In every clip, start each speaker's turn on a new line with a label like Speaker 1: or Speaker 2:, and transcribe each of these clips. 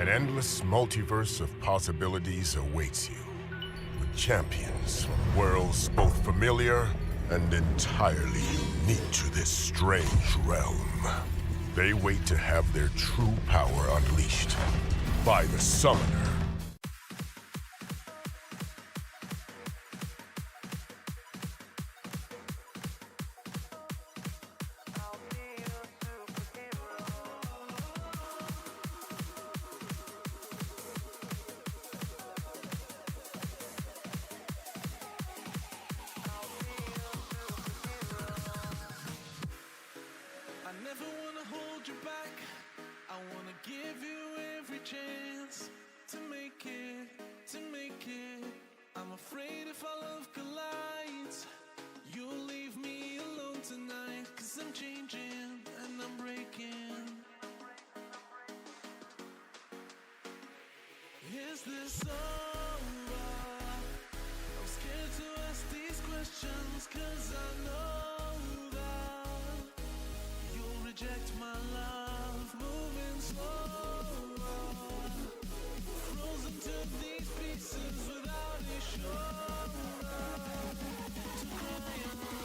Speaker 1: An endless multiverse of possibilities awaits you, with champions from worlds both familiar and entirely unique to this strange realm. They wait to have their true power unleashed by the Summoner.
Speaker 2: Is this over? I'm scared to ask these questions, 'cause I know that you'll reject my love. Moving slower, frozen to these pieces without a shoulder to cry on.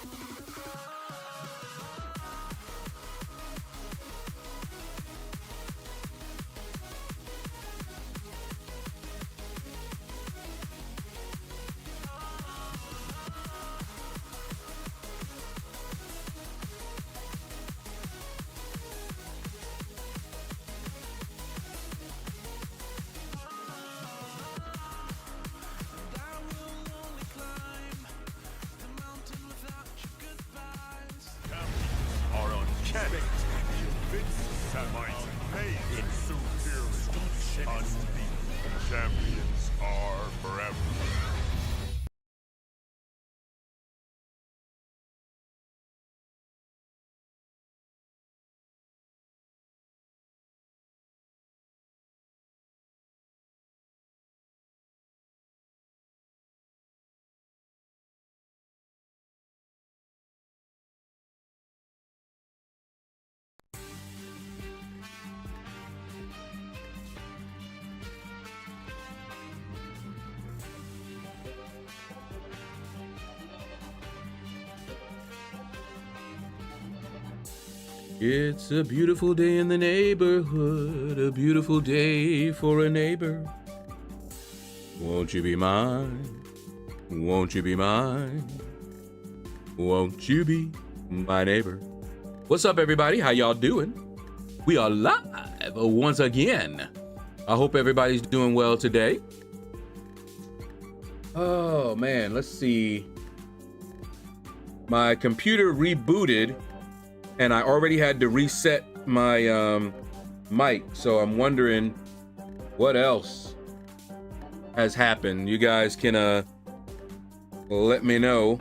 Speaker 1: Champions are forever.
Speaker 3: It's a beautiful day in the neighborhood, a beautiful day for a neighbor. Won't you be mine? Won't you be mine? Won't you be my neighbor? What's up, everybody? How y'all doing? We are live once again. I hope everybody's doing well today. Oh man, let's see. My computer rebooted and I already had to reset my mic, so I'm wondering what else has happened. You guys can let me know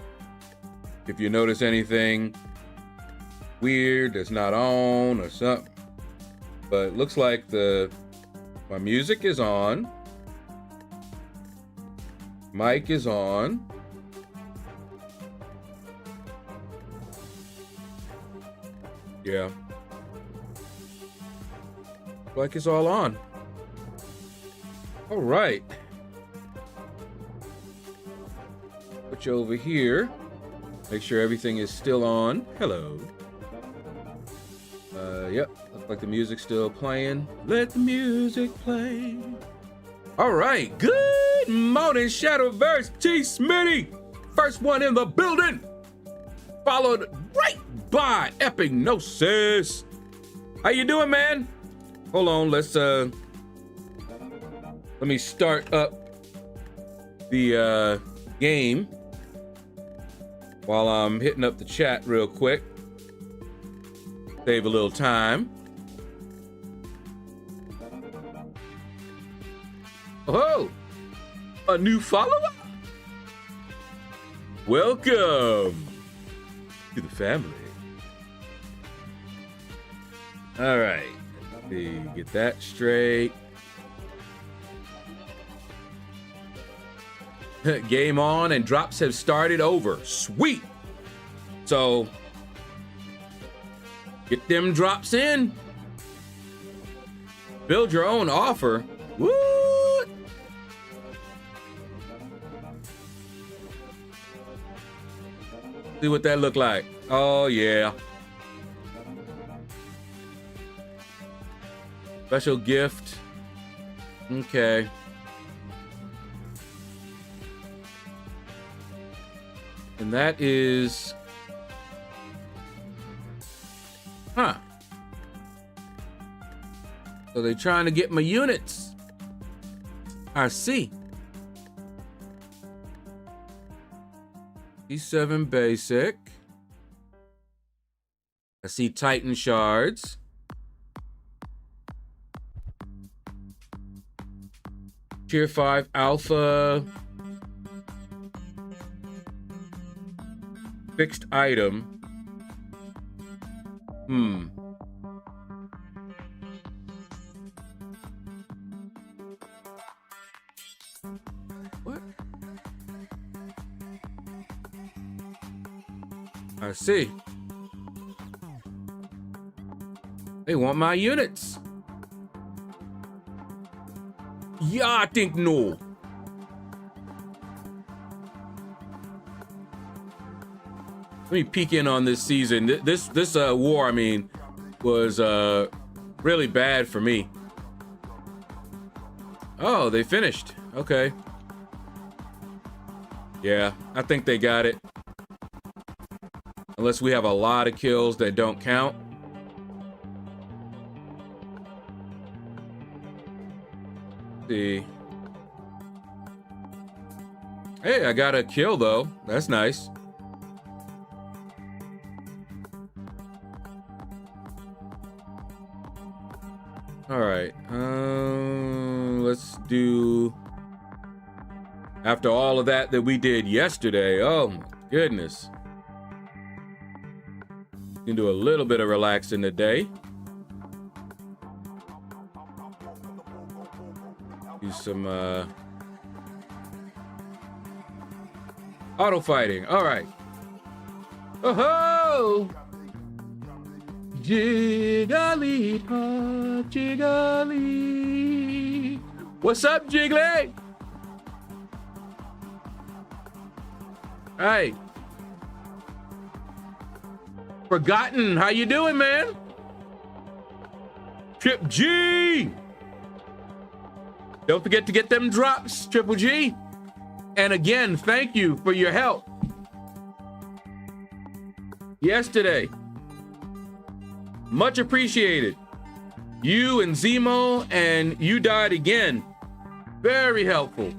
Speaker 3: if you notice anything weird that's not on or something. But it looks like my music is on, mic is on. Yeah. Like it's all on. All right. Put you over here. Make sure everything is still on. Hello. Yep. Looks like the music's still playing. Let the music play. All right. Good morning, Shadowverse. T. Smitty. First one in the building. Followed right by Epignosis. How you doing, man? Hold on, let me start up the game while I'm hitting up the chat real quick. Save a little time. Oh, a new follower? Welcome to the family. All right, let me get that straight. Game on and drops have started over. Sweet. So get them drops in. Build your own offer. What? See what that look like. Oh yeah. Special gift. Okay. And that is, huh. So they're trying to get my units. I see. E7 basic. I see Titan shards. Tier 5 alpha. Fixed item. What? I see. They want my units. Yeah, I think no. Let me peek in on this season. This war, I mean, was really bad for me. Oh, they finished. Okay. Yeah, I think they got it. Unless we have a lot of kills that don't count. Let's see. Hey, I got a kill though. That's nice. All right, let's do, after all of that we did yesterday, oh my goodness. You can do a little bit of relaxing today. Do some auto fighting, all right. Oh-ho! Jiggly, jiggly. What's up, Jiggly? Hey. Forgotten, how you doing, man? Trip G. Don't forget to get them drops, Triple G. And again, thank you for your help yesterday. Much appreciated. You and Zemo, and you died again. Very helpful.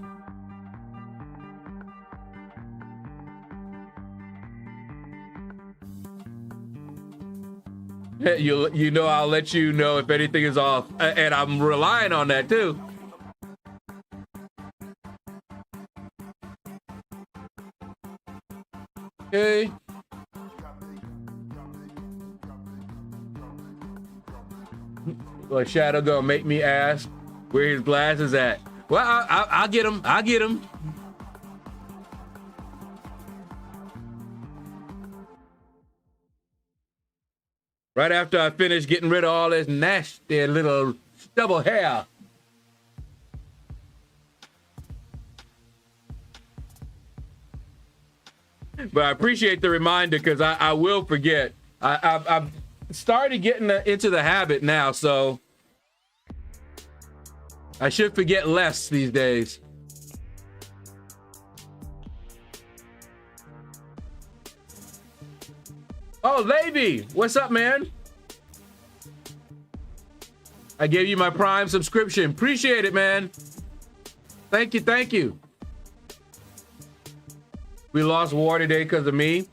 Speaker 3: You know, I'll let you know if anything is off, and I'm relying on that too. Okay. Well, Shadow gonna make me ask where his glasses at. Well, I'll get him. I'll get him. Right after I finish getting rid of all this nasty little stubble hair. But I appreciate the reminder because I will forget. I've started getting into the habit now, so I should forget less these days. Oh, Levy, what's up, man? I gave you my Prime subscription. Appreciate it, man. Thank you, thank you. We lost war today because of me.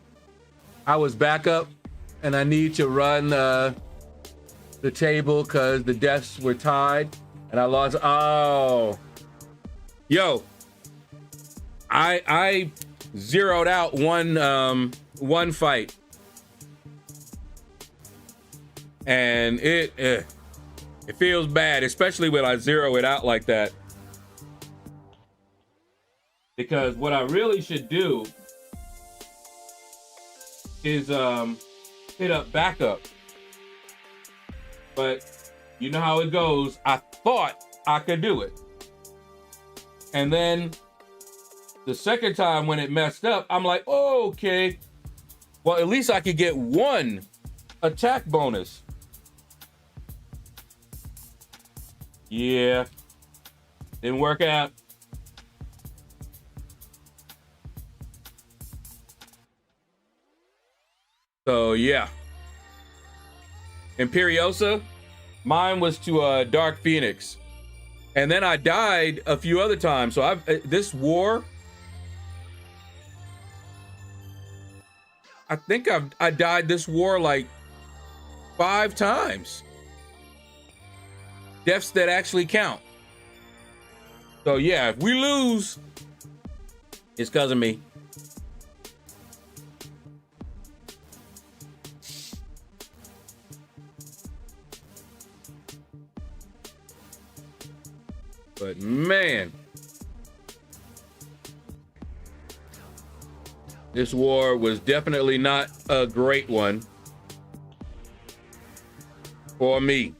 Speaker 3: I was back up and I need to run the table because the deaths were tied and I lost. Oh, yo, I zeroed out one fight and it feels bad, especially when I zero it out like that. Because what I really should do is hit up backup. But you know how it goes. I thought I could do it. And then the second time when it messed up, I'm like, oh, okay. Well, at least I could get one attack bonus. Yeah. Didn't work out. So, yeah. Imperiosa, mine was to Dark Phoenix. And then I died a few other times. So this war, I think I died this war like 5 times. Deaths that actually count. So yeah, if we lose, it's because of me. But man, this war was definitely not a great one for me.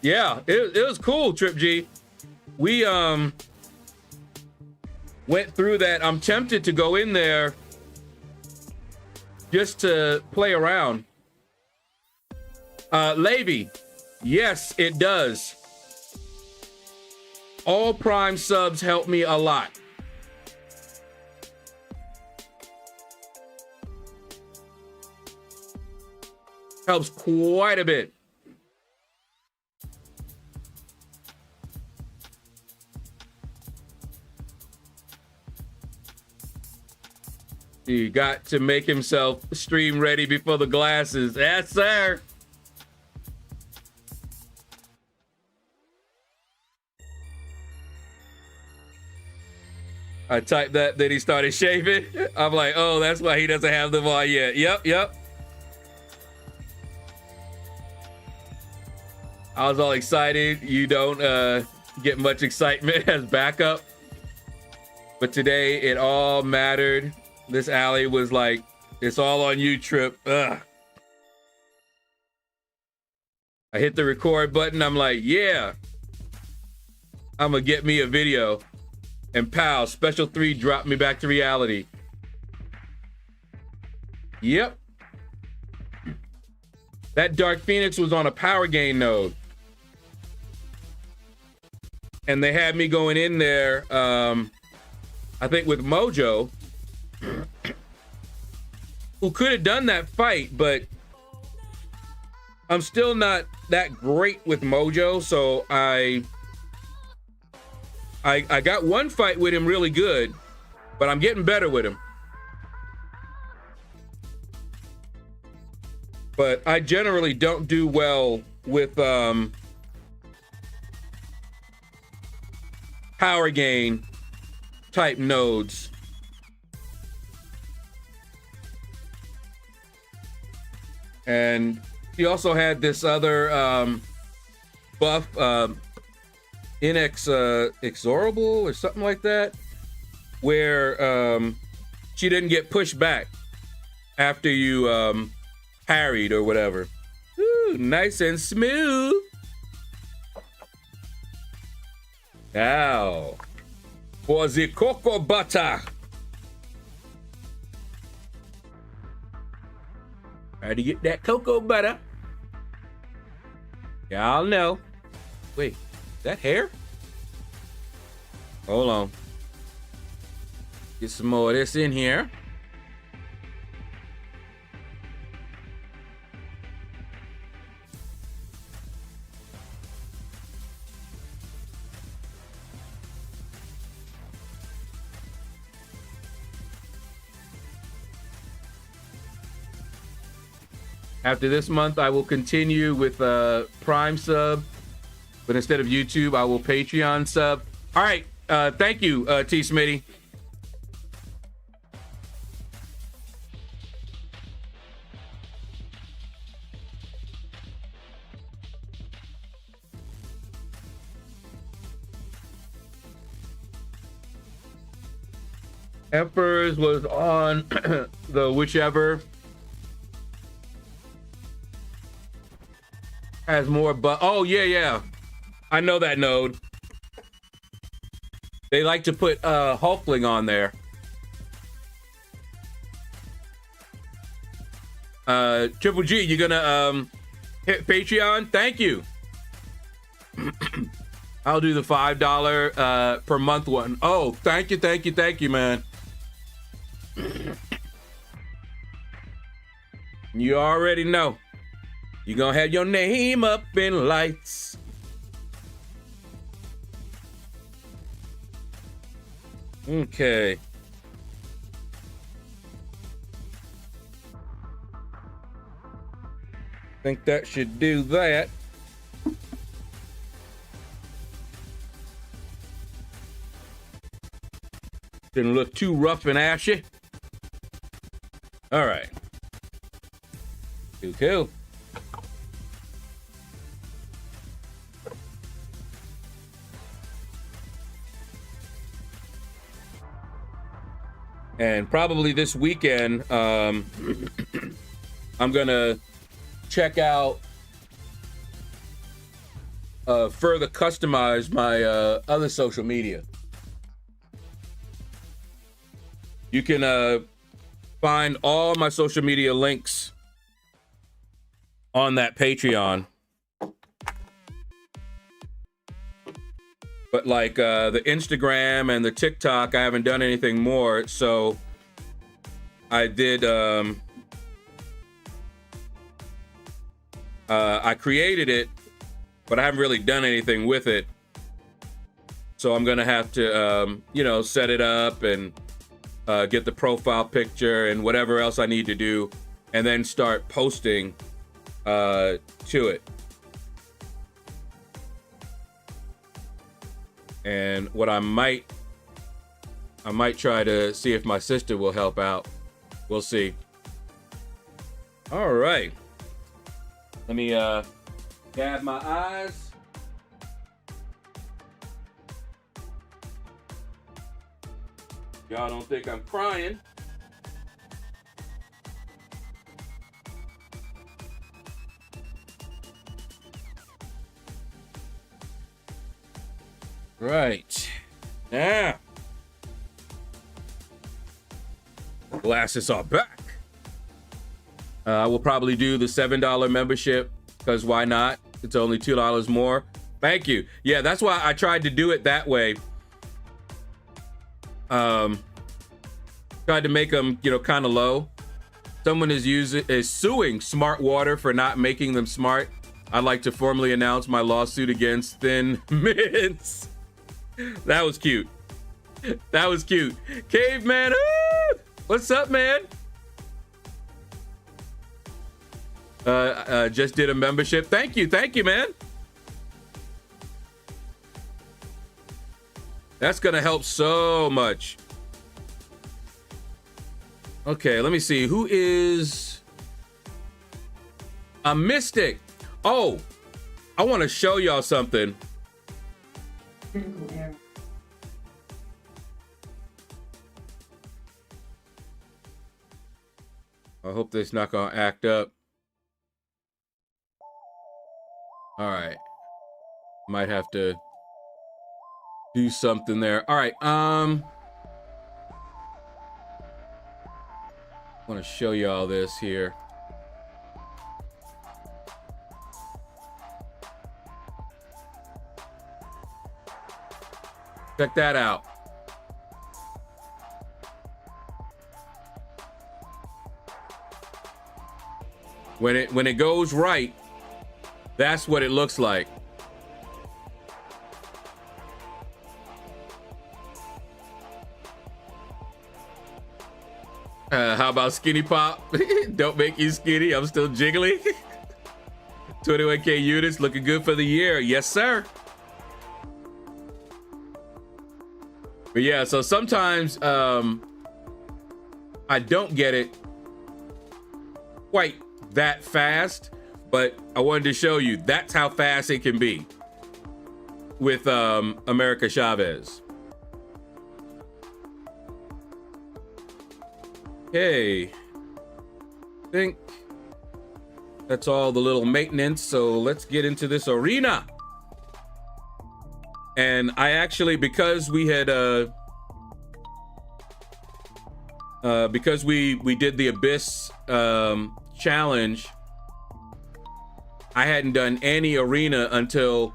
Speaker 3: Yeah, it was cool, Trip G. We went through that. I'm tempted to go in there just to play around. Levy, yes, it does. All Prime subs help me a lot. Helps quite a bit. He got to make himself stream ready before the glasses. Yes, sir. I typed that, then he started shaving. I'm like, oh, that's why he doesn't have them on yet. Yep. I was all excited. You don't get much excitement as backup. But today, it all mattered. This alley was like, it's all on you, Trip. Ugh. I hit the record button. I'm like, yeah. I'm going to get me a video. And pow, Special 3 dropped me back to reality. Yep. That Dark Phoenix was on a power gain node. And they had me going in there, I think with Mojo, who could have done that fight, but I'm still not that great with Mojo, so I got one fight with him really good, but I'm getting better with him. But I generally don't do well with power gain type nodes. And he also had this other buff, inexorable or something like that, where she didn't get pushed back after you parried or whatever. Ooh, nice and smooth. Now, for the cocoa butter. How to get that cocoa butter? Y'all know. Wait, is that hair? Hold on. Get some more of this in here. After this month, I will continue with Prime sub, but instead of YouTube, I will Patreon sub. All right, thank you, T. Smitty. Emperors was on the whichever. has more, but oh yeah, I know that node. They like to put Hulkling on there. Triple G, you gonna hit Patreon? Thank you. I'll do the $5 per month one. Oh, thank you, man. You already know. You're gonna have your name up in lights. Okay. Think that should do that. Didn't look too rough and ashy. All right. Cool. And probably this weekend, I'm gonna check out, further customize my other social media. You can find all my social media links on that Patreon. But like the Instagram and the TikTok, I haven't done anything more. So I did, I created it, but I haven't really done anything with it. So I'm gonna have to, you know, set it up and get the profile picture and whatever else I need to do, and then start posting to it. And what I might try to see if my sister will help out. We'll see. All right. Let me dab my eyes. Y'all don't think I'm crying. Right. Now, glasses are back. I will probably do the $7 membership, because why not? It's only $2 more. Thank you. Yeah, that's why I tried to do it that way. Tried to make them, you know, kind of low. Someone is suing Smart Water for not making them smart. I'd like to formally announce my lawsuit against Thin Mints. That was cute. That was cute. Caveman, what's up, man? Just did a membership. Thank you, man. That's gonna help so much. Okay, let me see. Who is a Mystic? Oh, I want to show y'all something. I hope this not gonna act up. All right, might have to do something there. All right, I want to show y'all this here. Check that out. When it goes right, that's what it looks like. How about Skinny Pop? Don't make you skinny. I'm still jiggly. 21K units looking good for the year. Yes, sir. But yeah, so sometimes I don't get it quite that fast, but I wanted to show you that's how fast it can be with America Chavez. Okay, I think That's all the little maintenance. So let's get into this arena. And I actually, because we had because we did the Abyss challenge, I hadn't done any arena until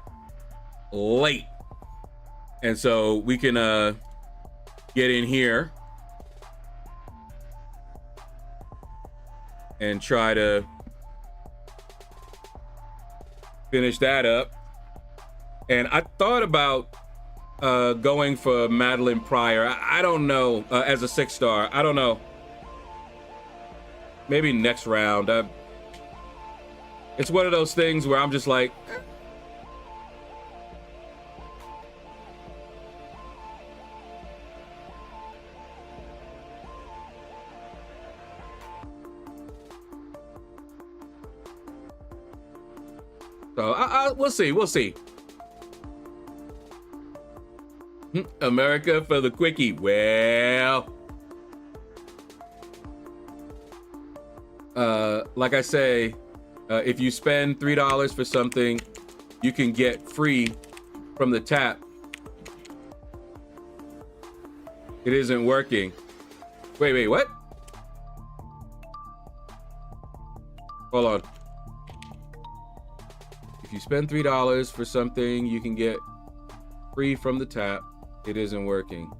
Speaker 3: late. And so we can get in here and try to finish that up. And I thought about going for Madeline Pryor. I don't know, as a 6-star. I don't know. Maybe next round. It's one of those things where I'm just like, so we'll see. We'll see. America for the quickie. Well, like I say, if you spend $3 for something, you can get free from the tap. It isn't working. Wait, what? Hold on. If you spend $3 for something, you can get free from the tap. It isn't working.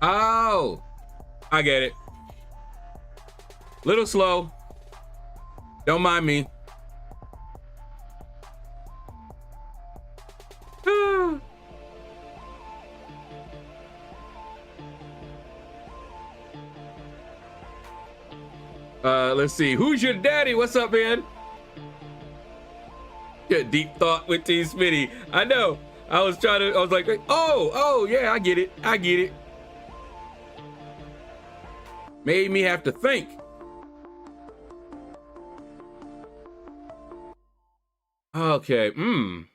Speaker 3: Oh, I get it. Little slow. Don't mind me. Let's see. Who's your daddy? What's up, man? Good deep thought with T Smitty. I know. I was like, oh, yeah, I get it. Made me have to think. Okay. Come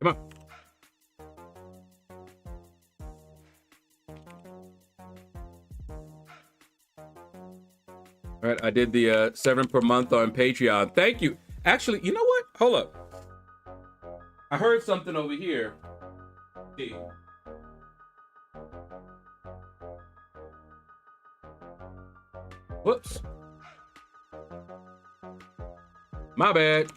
Speaker 3: on. All right, I did the 7 per month on Patreon. Thank you. Actually, you know what? Hold up. I heard something over here. Hey. Whoops. My bad.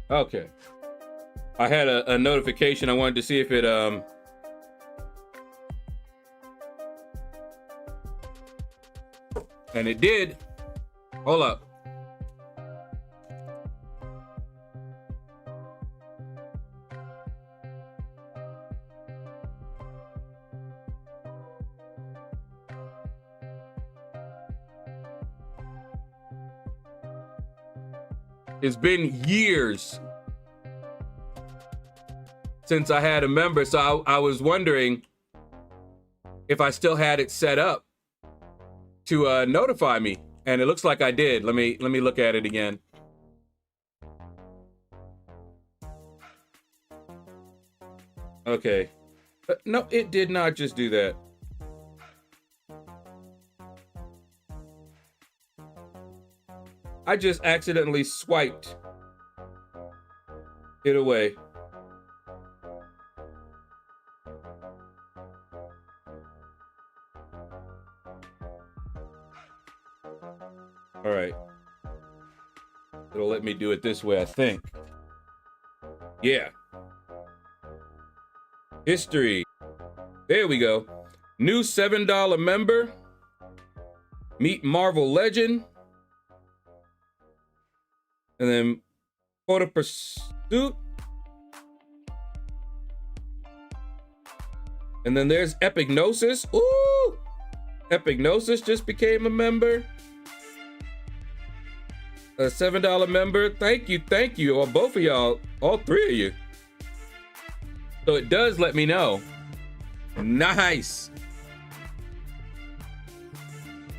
Speaker 3: Okay. I had a notification. I wanted to see if it and it did. Hold up. It's been years since I had a member, so I was wondering if I still had it set up to notify me, and it looks like I did. Let me look at it again. Okay. No, it did not just do that. I just accidentally swiped it away. All right. It'll let me do it this way, I think. Yeah. History. There we go. New $7 member. Meet Marvel Legend. And then Photo Pursuit. And then there's Epignosis. Ooh! Epignosis just became a member. A $7 member. Thank you. Or both of y'all, all three of you. So it does let me know. Nice.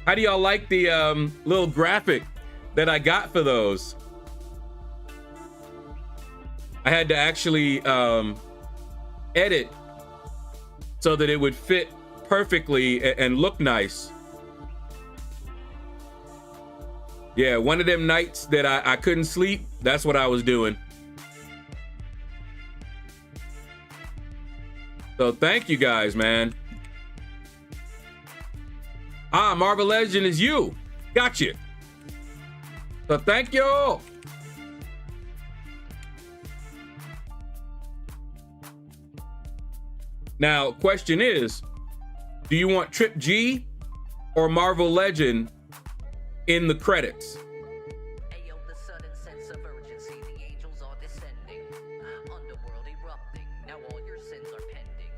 Speaker 3: How do y'all like the little graphic that I got for those? I had to actually edit so that it would fit perfectly and look nice. Yeah, one of them nights that I couldn't sleep, that's what I was doing. So thank you guys, man. Ah, Marvel Legend is you. Gotcha. So thank you all. Now, question is, do you want Trip G or Marvel Legend in the credits?
Speaker 4: Ayo, the sudden sense of urgency, the angels are descending. Underworld erupting, now all your sins are pending.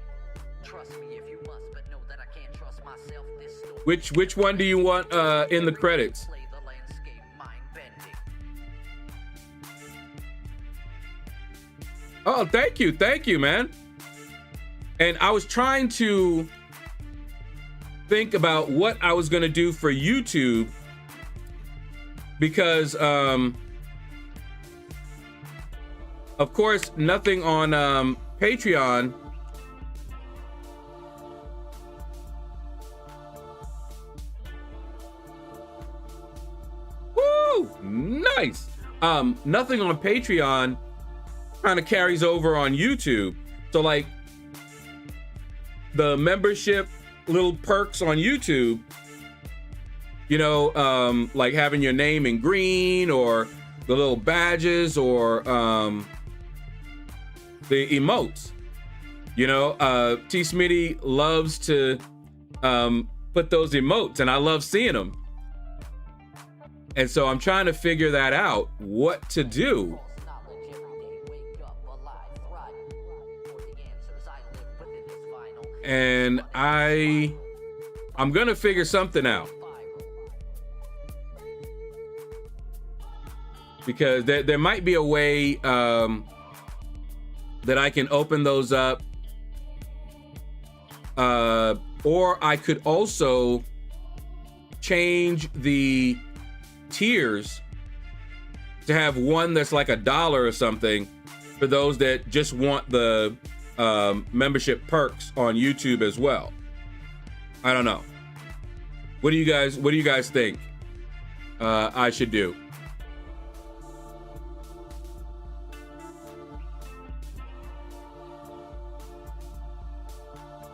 Speaker 4: Trust me if you must, but know that I can't trust myself this story.
Speaker 3: Which one do you want in the credits?
Speaker 4: Play the landscape, mind bending.
Speaker 3: Oh, thank you, man. And I was trying to think about what I was gonna do for YouTube because, of course, nothing on Patreon. Woo! Nice. Nothing on Patreon kind of carries over on YouTube. So like the membership little perks on YouTube, you know, like having your name in green or the little badges or the emotes, you know, T Smitty loves to put those emotes and I love seeing them. And so I'm trying to figure that out, what to do. And I'm gonna figure something out because there might be a way that I can open those up, or I could also change the tiers to have one that's like $1 or something for those that just want the membership perks on YouTube as well. I don't know. What do you guys think I should do?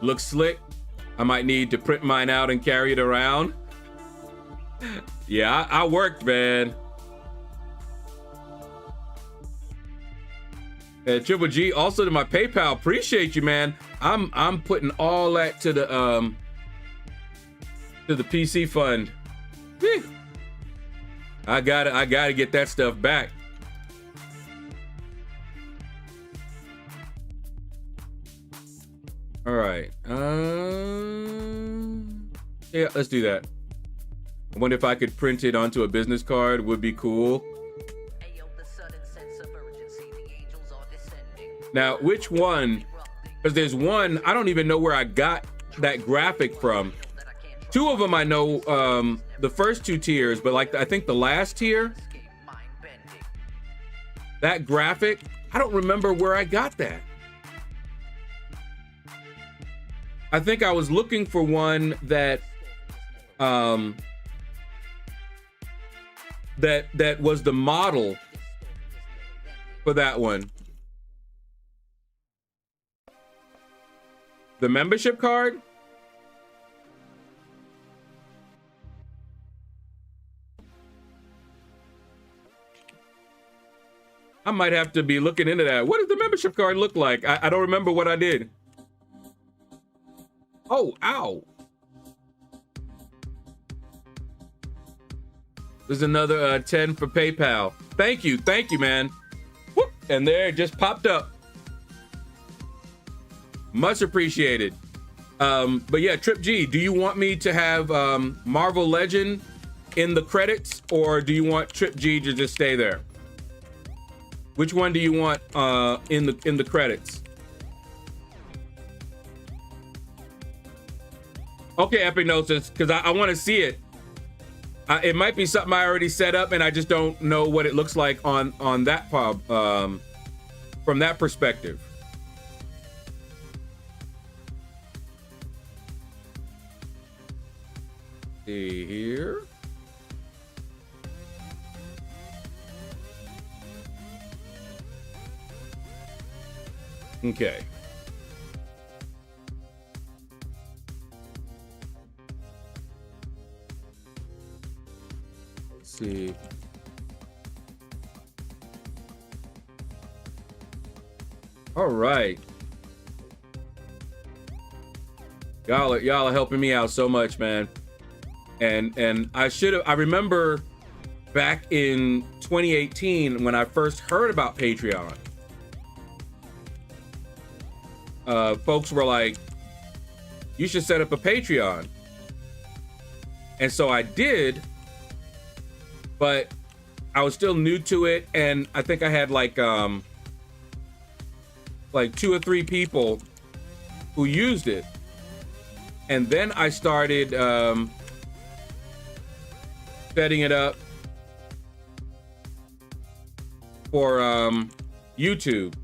Speaker 3: Looks slick. I might need to print mine out and carry it around. Yeah, I worked, man. Triple G, also to my PayPal, appreciate you, man. I'm putting all that to the PC fund. Whew. I gotta get that stuff back. All right. Yeah, let's do that. I wonder if I could print it onto a business card. Would be cool. Now, which one? Because there's one, I don't even know where I got that graphic from. Two of them I know, the first two tiers, but like I think the last tier, that graphic, I don't remember where I got that. I think I was looking for one that that was the model for that one. The membership card? I might have to be looking into that. What does the membership card look like? I don't remember what I did. Oh, ow. There's another 10 for PayPal. Thank you, man. Whoop, and there it just popped up. Much appreciated. But yeah, Trip G, do you want me to have Marvel Legend in the credits, or do you want Trip G to just stay there? Which one do you want in the credits? Okay, Epignosis, because I want to see it. It might be something I already set up, and I just don't know what it looks like on that pub from that perspective. See here. Okay. Let's see. All right. Y'all are helping me out so much, man. And I remember back in 2018 when I first heard about Patreon. Folks were like, you should set up a Patreon. And so I did, but I was still new to it. And I think I had like 2 or 3 people who used it. And then I started setting it up for YouTube.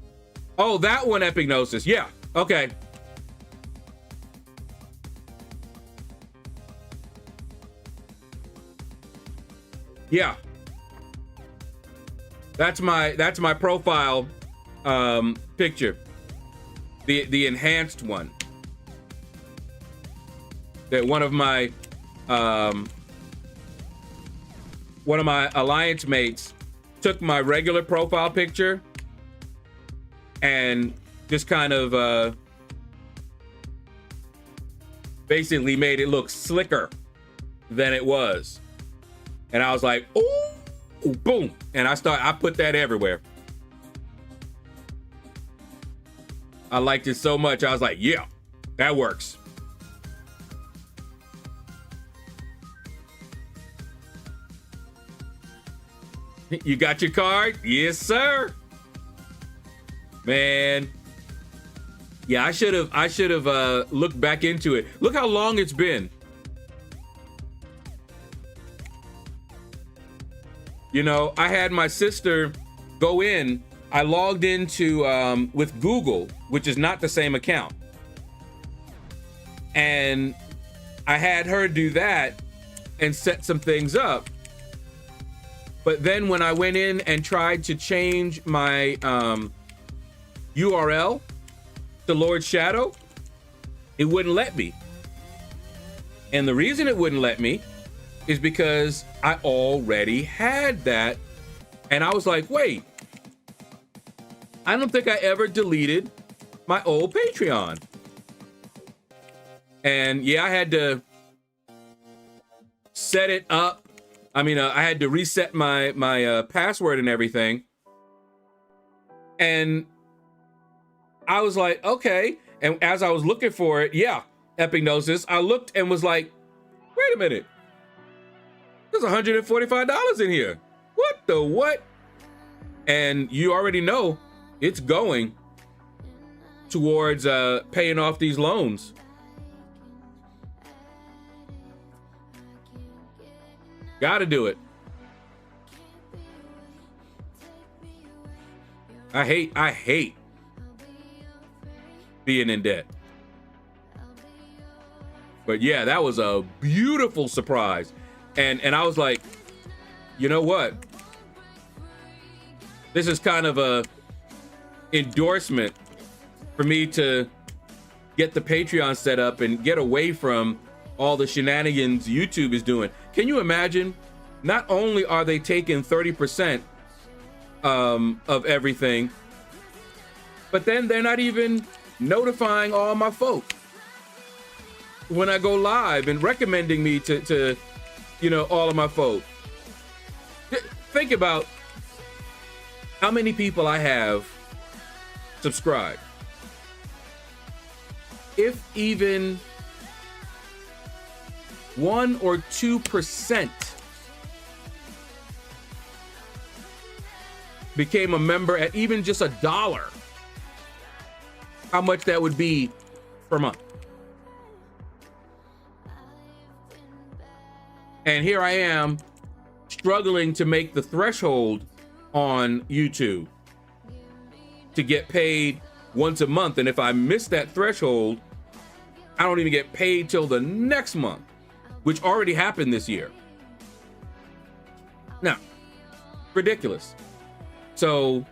Speaker 3: Oh, that one, Epignosis. Yeah. Okay. Yeah. That's my profile picture. The enhanced one. That one of my alliance mates took my regular profile picture and just kind of basically made it look slicker than it was. And I was like, ooh, boom. And I put that everywhere. I liked it so much. I was like, yeah, that works. You got your card? Yes, sir. Man. Yeah, I should have looked back into it. Look how long it's been. You know, I had my sister go in. I logged into with Google, which is not the same account. And I had her do that and set some things up. But then when I went in and tried to change my URL to LordShaedow, it wouldn't let me. And the reason it wouldn't let me is because I already had that. And I was like, wait, I don't think I ever deleted my old Patreon. And yeah, I had to set it up. I mean, I had to reset my password and everything. And I was like, okay. And as I was looking for it, yeah, Epignosis, I looked and was like, wait a minute. There's $145 in here. What the what? And you already know it's going towards paying off these loans. Gotta do it. I hate being in debt. But yeah, that was a beautiful surprise. And I was like, you know what? This is kind of a endorsement for me to get the Patreon set up and get away from all the shenanigans YouTube is doing. Can you imagine? Not only are they taking 30% of everything, but then they're not even notifying all my folk when I go live and recommending me to you know, all of my folk. think about how many people I have subscribed. If even 1 or 2% became a member at even just $1, how much that would be per month. And here I am struggling to make the threshold on YouTube to get paid once a month. And if I miss that threshold, I don't even get paid till the next month, which already happened this year. Now, ridiculous. So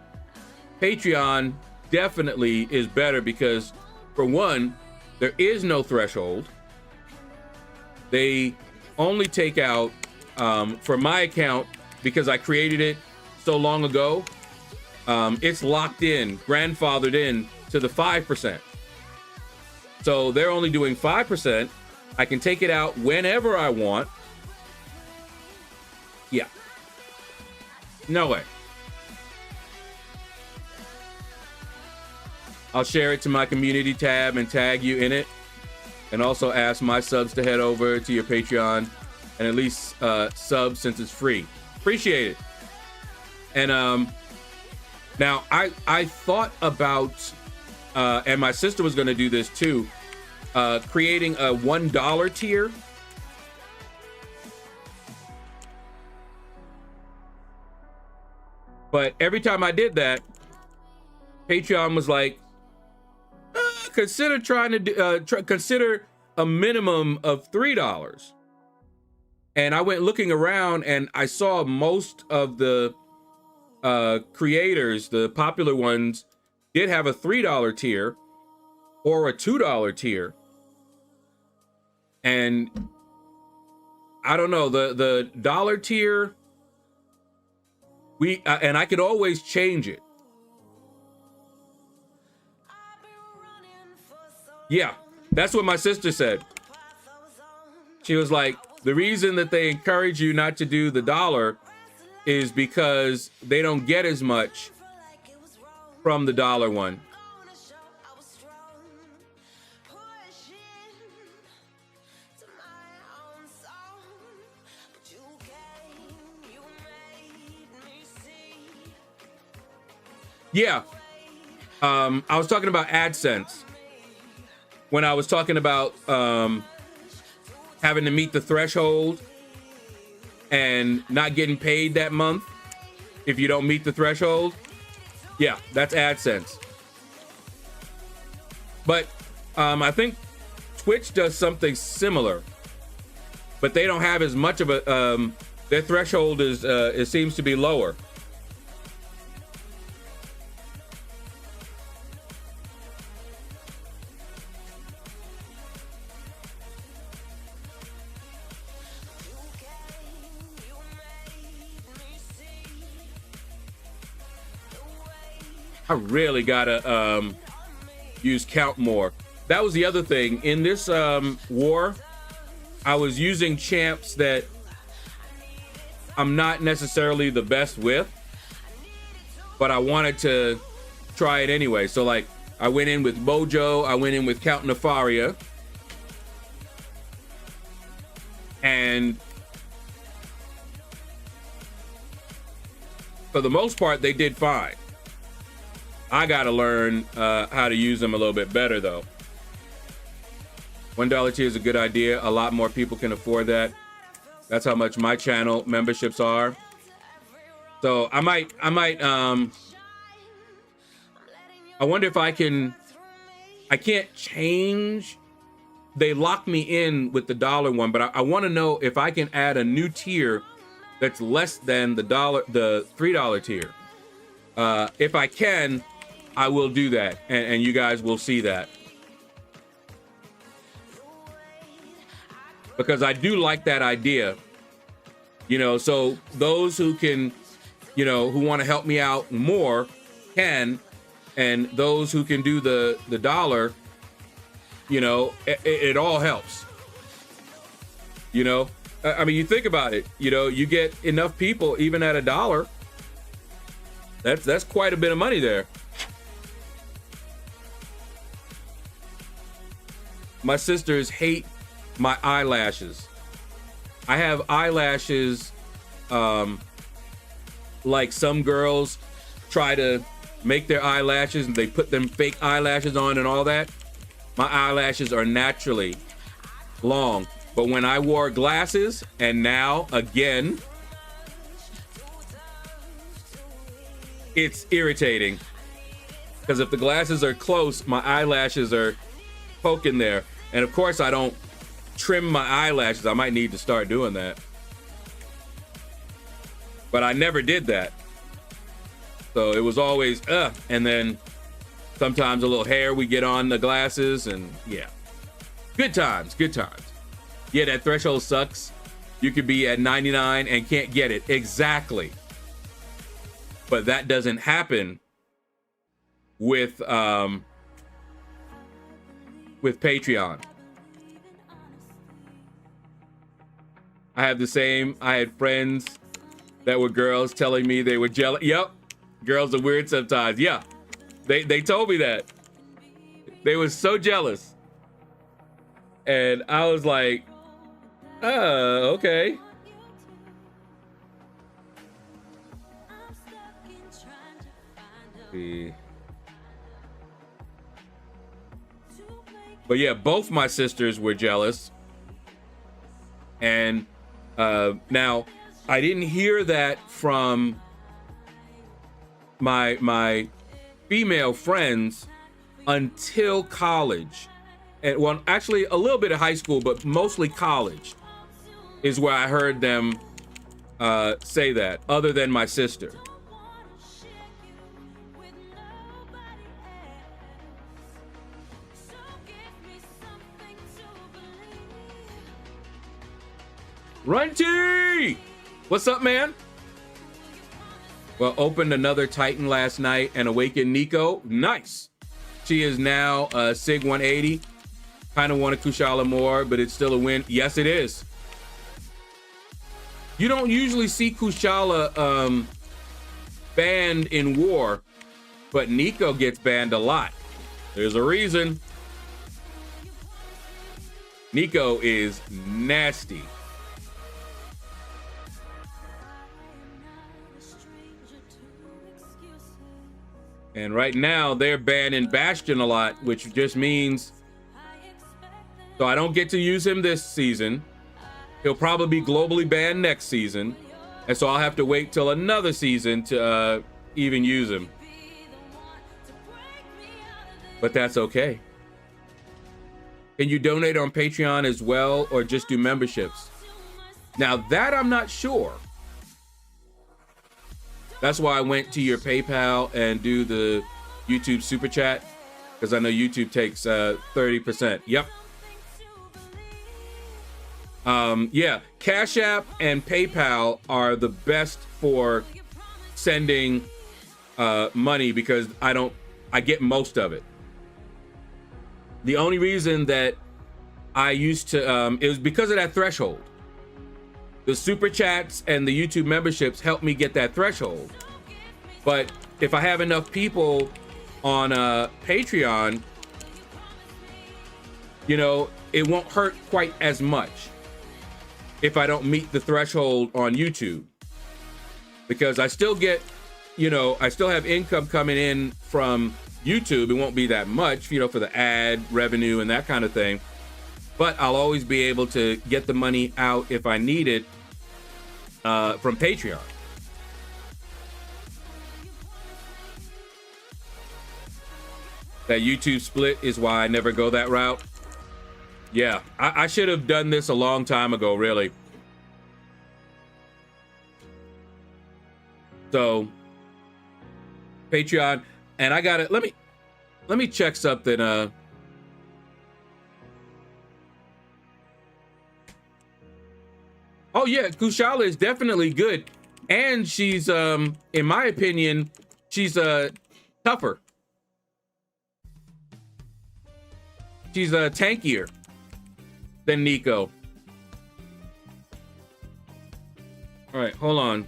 Speaker 3: Patreon definitely is better because, for one, there is no threshold. They only take out, for my account, because I created it so long ago, it's locked in, grandfathered in to the 5%. So they're only doing 5%. I can take it out whenever I want. Yeah. No way. I'll share it to my community tab and tag you in it. And also ask my subs to head over to your Patreon and at least sub since it's free. Appreciate it. And now I thought about, and my sister was gonna do this too, creating a $1 tier. But every time I did that, Patreon was like, consider trying to do, consider a minimum of $3. And I went looking around and I saw most of the creators, the popular ones, did have a $3 tier or a $2 tier. And I don't know, the dollar tier, and I could always change it. Yeah, that's what my sister said. She was like, the reason that they encourage you not to do the dollar is because they don't get as much from the dollar one. Yeah, I was talking about AdSense when I was talking about having to meet the threshold and not getting paid that month if you don't meet the threshold. Yeah, that's AdSense. But I think Twitch does something similar, but they don't have as much of a, their threshold is, it seems to be lower. I really gotta use count more. That was the other thing. In this war, I was using champs that I'm not necessarily the best with, but I wanted to try it anyway. So like, I went in with Mojo, I went in with Count Nefaria, and for the most part, they did fine. I gotta learn how to use them a little bit better though. $1 tier is a good idea. A lot more people can afford that. That's how much my channel memberships are. So I wonder if I can't change. They locked me in with the dollar one, but I want to know if I can add a new tier that's less than the $3 tier. If I can, I will do that, and you guys will see that. Because I do like that idea, you know, so those who can, you know, who want to help me out more can, and those who can do the dollar, you know, it all helps, you know. I mean, you think about it, you know, you get enough people, even at $1, that's quite a bit of money there. My sisters hate my eyelashes. I have eyelashes, like some girls try to make their eyelashes and they put them fake eyelashes on and all that. My eyelashes are naturally long, but when I wore glasses, and now again, it's irritating because if the glasses are close, my eyelashes are poking there. And of course I don't trim my eyelashes. I might need to start doing that, but I never did that. So it was always and then sometimes a little hair we get on the glasses, and yeah, good times. Yeah, that threshold sucks. You could be at 99 and can't get it. Exactly. But that doesn't happen with Patreon. I have the same. I had friends that were girls telling me they were jealous. Yep. Girls are weird sometimes. Yeah. They told me that. They were so jealous. And I was like, okay. But yeah, both my sisters were jealous. And now I didn't hear that from my female friends until college. And well, actually a little bit of high school, but mostly college is where I heard them say that, other than my sister. Runty! What's up, man? Well, opened another Titan last night and awakened Nico. Nice. She is now Sig 180. Kind of wanted Kushala more, but it's still a win. Yes, it is. You don't usually see Kushala banned in war, but Nico gets banned a lot. There's a reason. Nico is nasty. And right now they're banning Bastion a lot, which just means, so I don't get to use him this season. He'll probably be globally banned next season. And so I'll have to wait till another season to even use him. But that's okay. Can you donate on Patreon as well, or just do memberships? Now that I'm not sure. That's why I went to your PayPal and do the YouTube super chat, because I know YouTube takes 30%. Yep. Yeah, Cash App and PayPal are the best for sending money, because I get most of it. The only reason that I used to, it was because of that threshold. The super chats and the YouTube memberships help me get that threshold. But if I have enough people on Patreon, you know, it won't hurt quite as much if I don't meet the threshold on YouTube. Because I still get, you know, I still have income coming in from YouTube. It won't be that much, you know, for the ad revenue and that kind of thing. But I'll always be able to get the money out if I need it from Patreon. That YouTube split is why I never go that route. Yeah, I should have done this a long time ago, really. So, Patreon, and I got it. Let me check something. Oh yeah, Kushala is definitely good, and she's in my opinion, she's tougher. She's tankier than Nico. All right, hold on.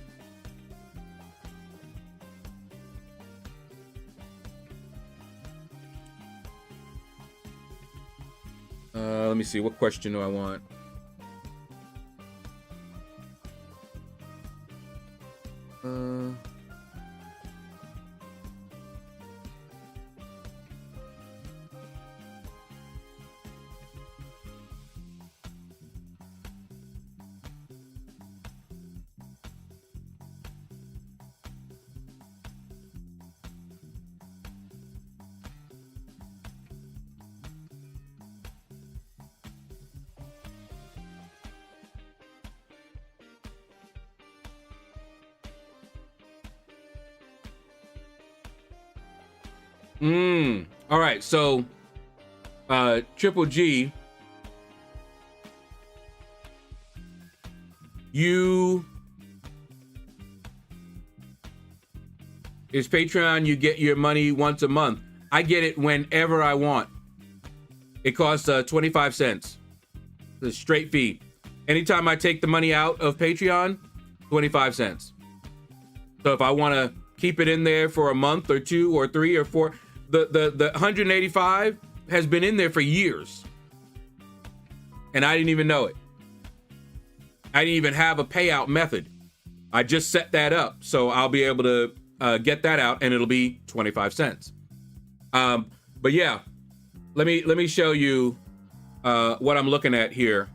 Speaker 3: Let me see. What question do I want? All right, so Triple G, is Patreon, you get your money once a month. I get it whenever I want. It costs 25 cents. It's a straight fee. Anytime I take the money out of Patreon, 25 cents. So if I want to keep it in there for a month or 2 or 3 or 4, the 185 has been in there for years. And I didn't even know it. I didn't even have a payout method. I just set that up. So I'll be able to get that out and it'll be 25 cents. But yeah, let me show you what I'm looking at here.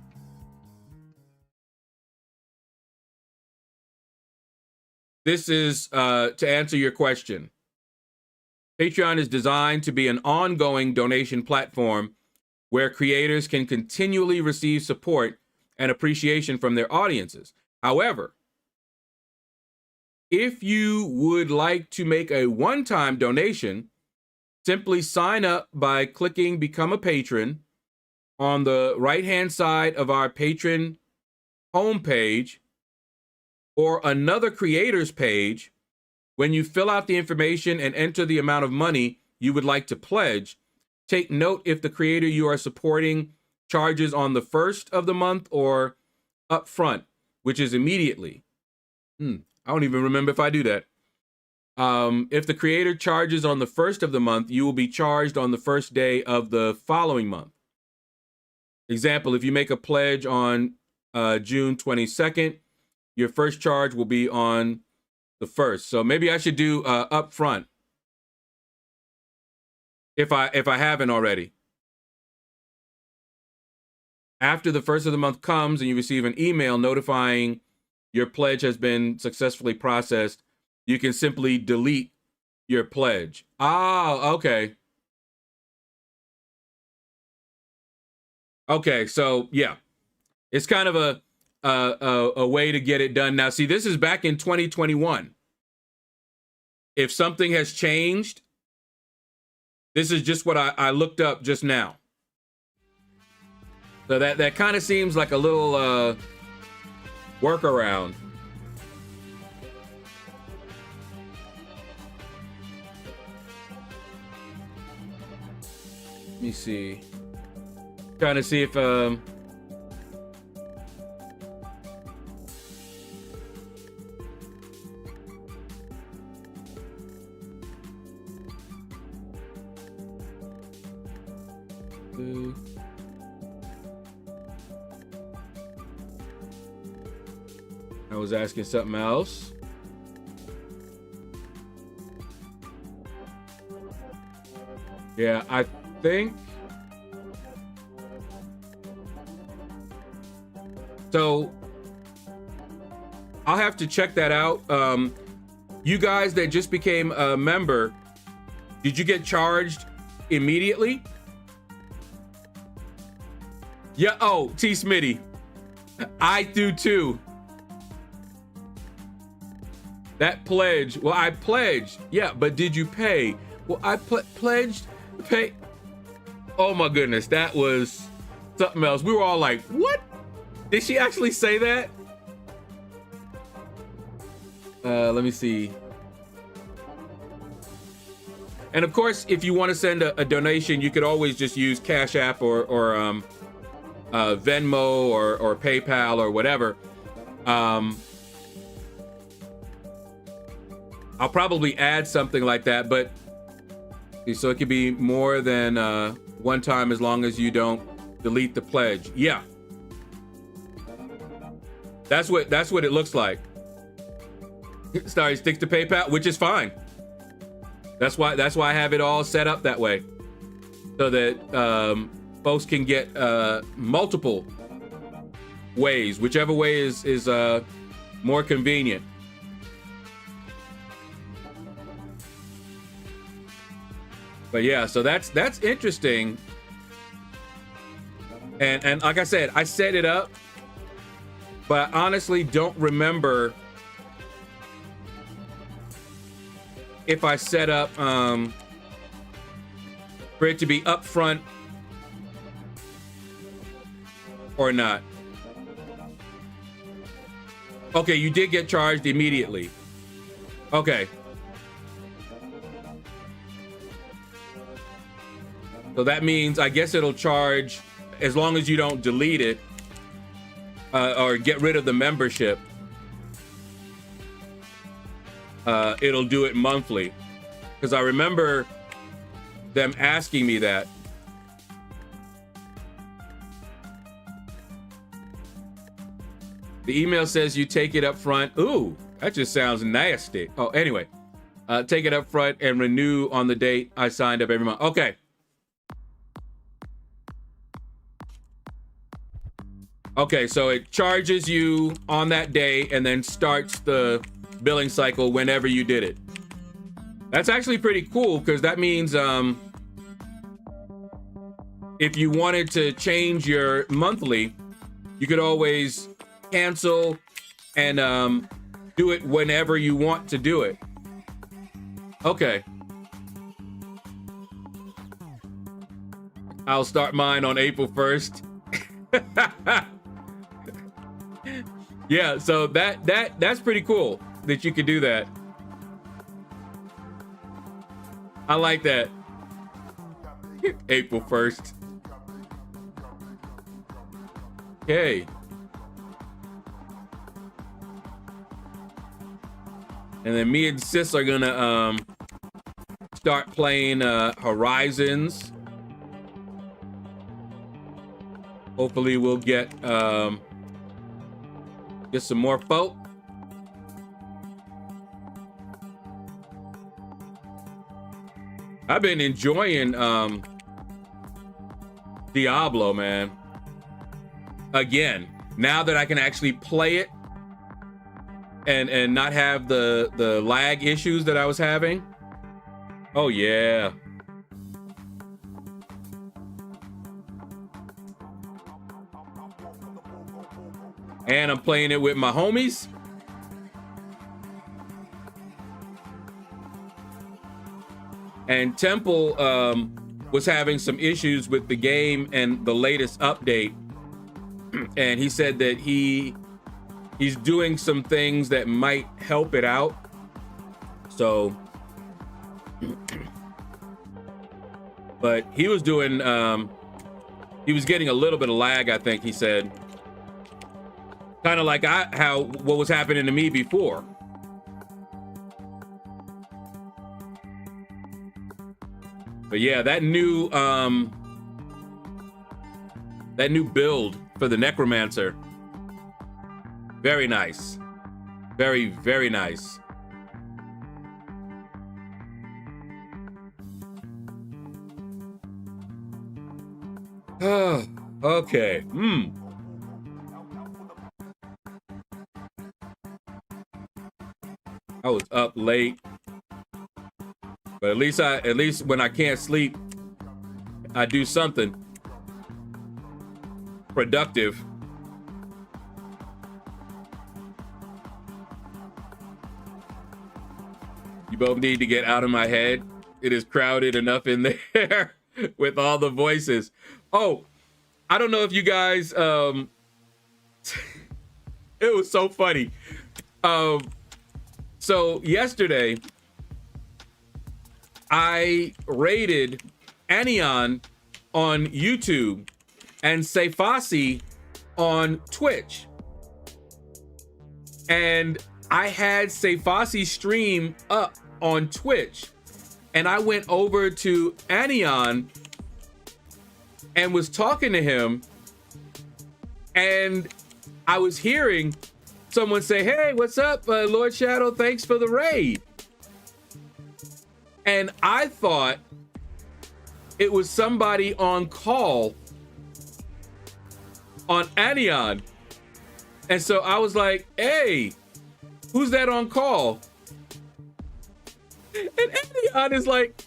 Speaker 3: This is to answer your question. Patreon is designed to be an ongoing donation platform where creators can continually receive support and appreciation from their audiences. However, if you would like to make a one-time donation, simply sign up by clicking Become a Patron on the right-hand side of our Patron homepage or another creator's page. When you fill out the information and enter the amount of money you would like to pledge, take note if the creator you are supporting charges on the first of the month or up front, which is immediately. I don't even remember if I do that. If the creator charges on the first of the month, you will be charged on the first day of the following month. Example, if you make a pledge on June 22nd, your first charge will be on the first. So maybe I should do up front if I haven't already. After the first of the month comes and you receive an email notifying your pledge has been successfully processed, you can simply delete your pledge. Oh, okay. Okay, so yeah, it's kind of a way to get it done. Now, see, this is back in 2021. If something has changed, this is just what I looked up just now. So that kind of seems like a little workaround. Let me see. Trying to see if I was asking something else. Yeah, I think so. I'll have to check that out. You guys that just became a member, did you get charged immediately? Yeah. Oh, T Smitty, I do too. That pledge. Well, I pledged. Yeah, but did you pay? Well, I pledged. Pay. Oh my goodness, that was something else. We were all like, "What? Did she actually say that?" Let me see. And of course, if you want to send a donation, you could always just use Cash App or Venmo or PayPal or whatever. I'll probably add something like that, but so it could be more than one time as long as you don't delete the pledge. Yeah. That's what it looks like. Sorry, sticks to PayPal, which is fine. That's why I have it all set up that way, so that folks can get multiple ways, whichever way is more convenient. But yeah, so that's interesting. And like I said, I set it up, but I honestly don't remember if I set up for it to be upfront or not. Okay, you did get charged immediately. Okay. So that means, I guess it'll charge as long as you don't delete it or get rid of the membership. It'll do it monthly, because I remember them asking me that. The email says you take it up front. Ooh, that just sounds nasty. Oh, anyway, take it up front and renew on the date I signed up every month. Okay. Okay, so it charges you on that day and then starts the billing cycle whenever you did it. That's actually pretty cool, because that means if you wanted to change your monthly, you could always cancel and do it whenever you want to do it. Okay. I'll start mine on April 1st. Yeah, so that's pretty cool that you could do that. I like that. April 1st. Okay. And then me and Sis are gonna start playing Horizons. Hopefully we'll get some more folk. I've been enjoying Diablo, man. Again, now that I can actually play it and not have the lag issues that I was having. Oh yeah. And I'm playing it with my homies. And Temple was having some issues with the game and the latest update. And he said that he's doing some things that might help it out. So, but he was doing, he was getting a little bit of lag, I think he said. Kind of like what was happening to me before. But yeah, that new build for the Necromancer, very nice, very, very nice. Okay. I was up late, but at least when I can't sleep, I do something productive. You both need to get out of my head. It is crowded enough in there with all the voices. Oh, I don't know if you guys, it was so funny. So yesterday, I rated Anion on YouTube and Seifasi on Twitch. And I had Sefasi's stream up on Twitch, and I went over to Anion and was talking to him, and I was hearing someone say, "Hey, what's up, LordShaedow? Thanks for the raid." And I thought it was somebody on call on Anion. And so I was like, "Hey, who's that on call?" And Anion is like,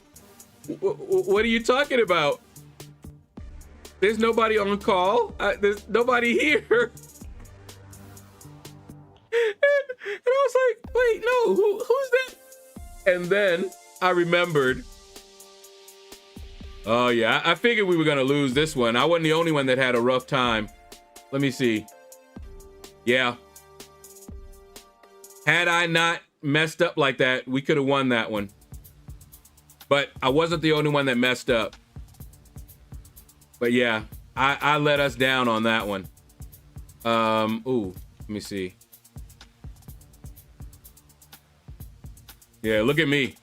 Speaker 3: "What are you talking about? There's nobody on call. There's nobody here." And I was like, "Wait, no, who's that?" And then I remembered, oh yeah, I figured we were gonna lose this one. I wasn't the only one that had a rough time. Let me see. Yeah. Had I not messed up like that, we could have won that one. But I wasn't the only one that messed up. But yeah, I let us down on that one. Ooh, let me see. Yeah, look at me.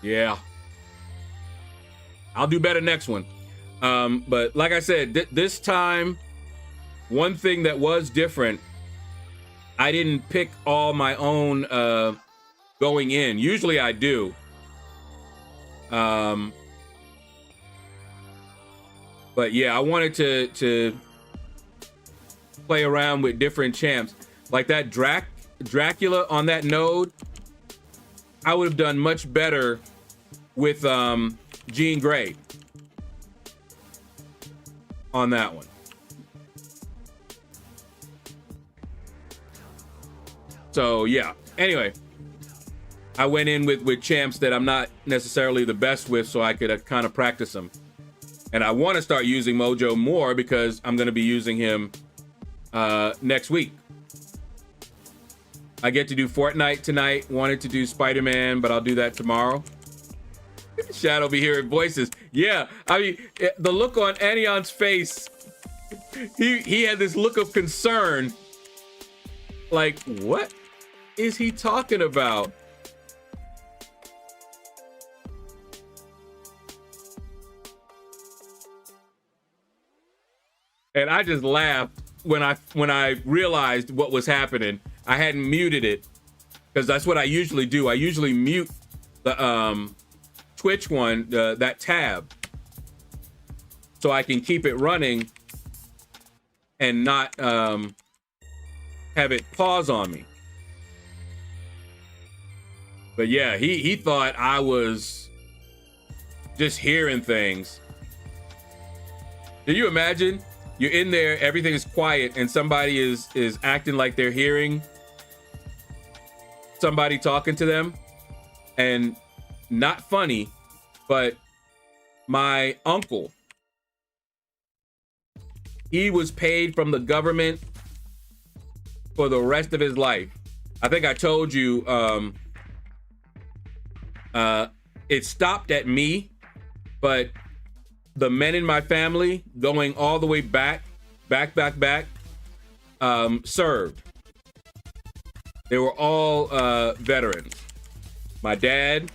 Speaker 3: Yeah. I'll do better next one. But like I said, this time, one thing that was different, I didn't pick all my own going in. Usually I do. But yeah, I wanted to play around with different champs. Like that Dracula on that node, I would have done much better with Jean Grey on that one. So yeah, anyway, I went in with champs that I'm not necessarily the best with, so I could kind of practice them. And I want to start using Mojo more because I'm going to be using him next week. I get to do Fortnite tonight. Wanted to do Spider-Man, but I'll do that tomorrow. Shadow be hearing voices. Yeah, I mean, the look on Anion's face, he had this look of concern. Like, what is he talking about? And I just laughed when I realized what was happening. I hadn't muted it because that's what I usually do. I usually mute the Twitch one, that tab, so I can keep it running and not have it pause on me. But yeah, he thought I was just hearing things. Do you imagine? You're in there, everything is quiet, and somebody is acting like they're hearing somebody talking to them. And not funny, but my uncle, he was paid from the government for the rest of his life. I think I told you it stopped at me, but the men in my family going all the way back, served. They were all veterans. My dad,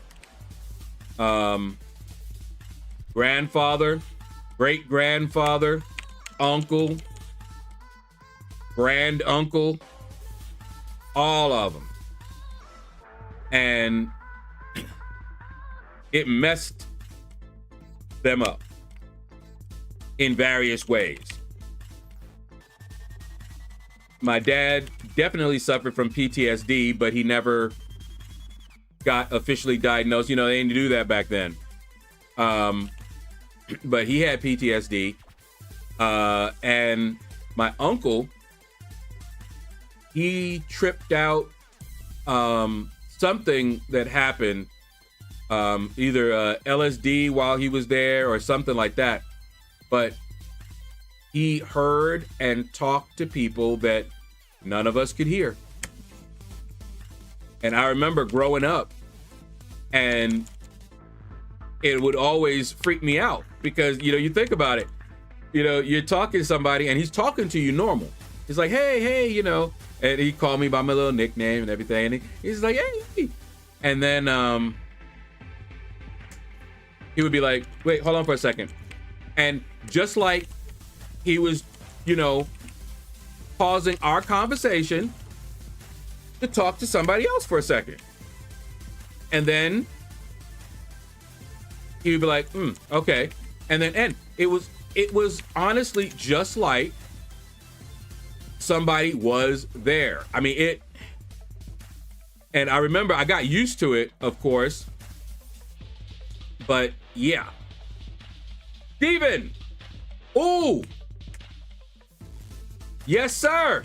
Speaker 3: grandfather, great-grandfather, uncle, grand-uncle, all of them. And it messed them up in various ways. My dad definitely suffered from PTSD, but he never got officially diagnosed. You know, they didn't do that back then. But he had PTSD. And my uncle, he tripped out something that happened, either LSD while he was there or something like that. But he heard and talked to people that none of us could hear. And I remember growing up, and it would always freak me out because, you know, you think about it, you know, you're talking to somebody and he's talking to you normal. He's like, hey, you know, and he called me by my little nickname and everything. And he's like, hey. And then he would be like, wait, hold on for a second. And just like he was, you know, pausing our conversation to talk to somebody else for a second. And then he would be like, okay. And then it was honestly just like somebody was there. I mean, and I remember I got used to it, of course, but yeah. Steven! Ooh! Yes, sir!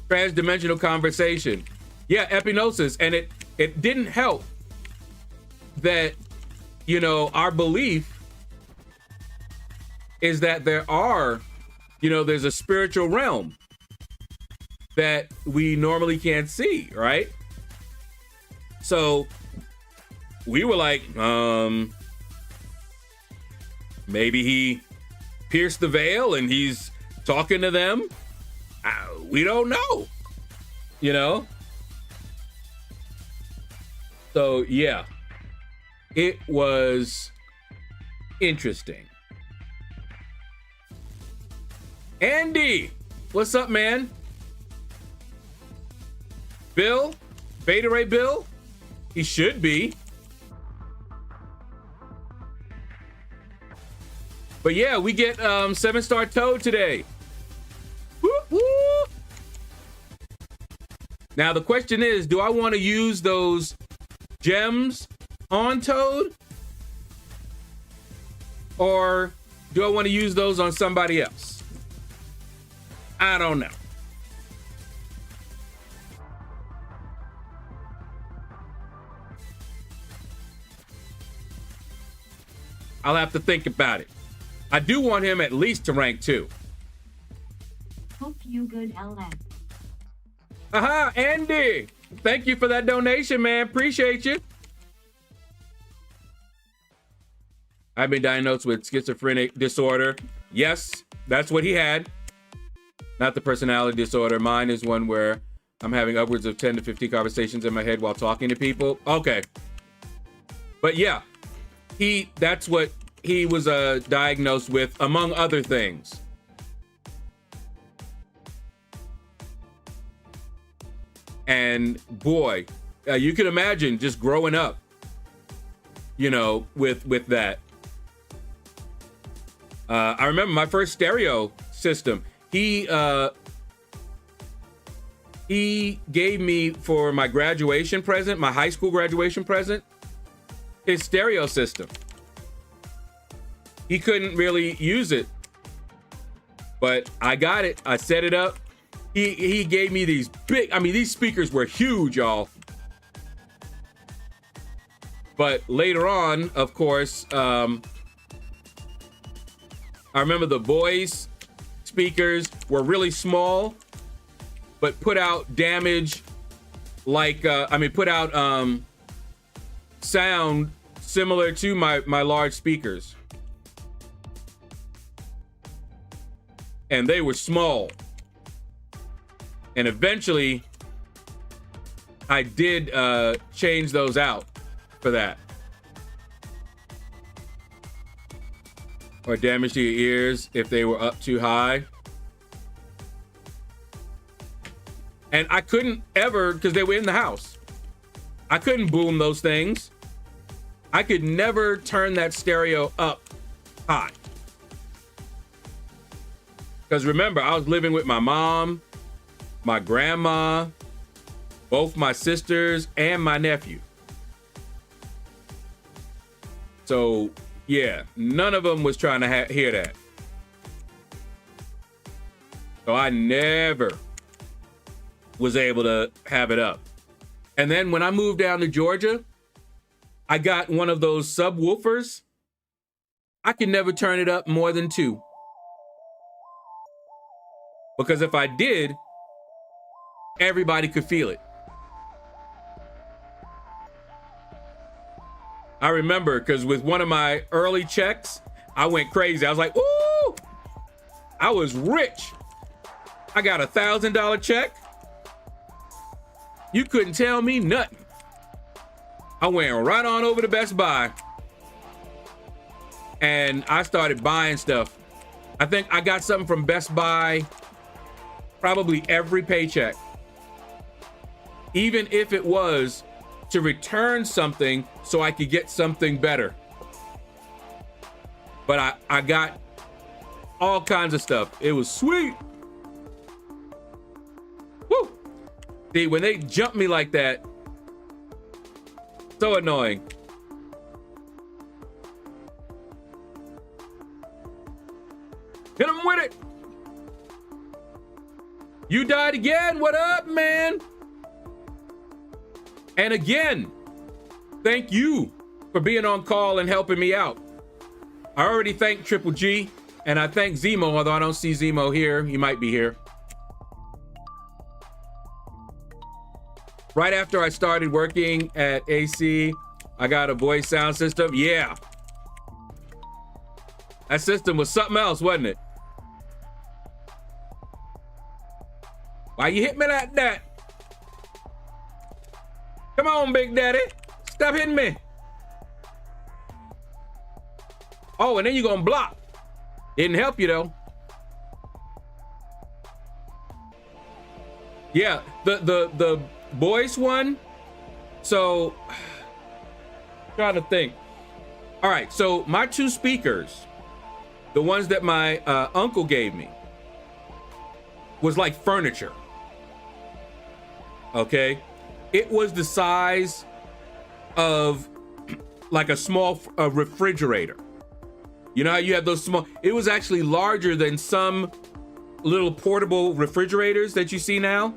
Speaker 3: Transdimensional conversation. Yeah, epinosis. And it didn't help that, you know, our belief is that there are, you know, there's a spiritual realm that we normally can't see, right? So we were like, maybe he pierced the veil and he's talking to them. We don't know, you know? So yeah, it was interesting. Andy, what's up, man? Bill, Beta Ray Bill, he should be. But yeah, we get 7-star Toad today. Woo, woo. Now the question is, do I want to use those gems on Toad? Or do I want to use those on somebody else? I don't know. I'll have to think about it. I do want him at least to rank 2.
Speaker 5: Hope you good, LS.
Speaker 3: Aha, Andy. Thank you for that donation, man. Appreciate you. I've been diagnosed with schizophrenic disorder. Yes, that's what he had. Not the personality disorder. Mine is one where I'm having upwards of 10 to 15 conversations in my head while talking to people. Okay. But yeah, that's what he was diagnosed with, among other things. And boy, you can imagine just growing up, you know, with that. I remember my first stereo system. He gave me for my graduation present, my high school graduation present, his stereo system. He couldn't really use it, but I got it. I set it up. He gave me these big, I mean, these speakers were huge, y'all. But later on, of course, I remember the boys' speakers were really small, but put out damage like, put out sound similar to my large speakers. And they were small. And eventually, I did change those out for that. Or damage to your ears if they were up too high. And I couldn't ever, because they were in the house, I couldn't boom those things. I could never turn that stereo up high. Because remember, I was living with my mom, my grandma, both my sisters, and my nephew. So, yeah, none of them was trying to hear that. So I never was able to have it up. And then when I moved down to Georgia, I got one of those subwoofers. I could never turn it up more than 2. Because if I did, everybody could feel it. I remember because with one of my early checks, I went crazy. I was like, ooh! I was rich. I got a $1,000 check. You couldn't tell me nothing. I went right on over to Best Buy and I started buying stuff. I think I got something from Best Buy probably every paycheck, even if it was to return something so I could get something better. But I got all kinds of stuff. It was sweet. Woo! See, when they jump me like that, so annoying. Hit him with it. You died again. What up, man? And again, thank you for being on call and helping me out. I already thanked Triple G, and I thank Zemo, although I don't see Zemo here. He might be here. Right after I started working at AC, I got a voice sound system. Yeah. That system was something else, wasn't it? Why you hit me like that? Come on, Big Daddy. Stop hitting me. Oh, and then you're gonna block. Didn't help you though. Yeah, the voice one. So, trying to think. All right, so my two speakers, the ones that my uncle gave me, was like furniture. Okay, it was the size of like a small refrigerator. You know how you have those small, it was actually larger than some little portable refrigerators that you see now.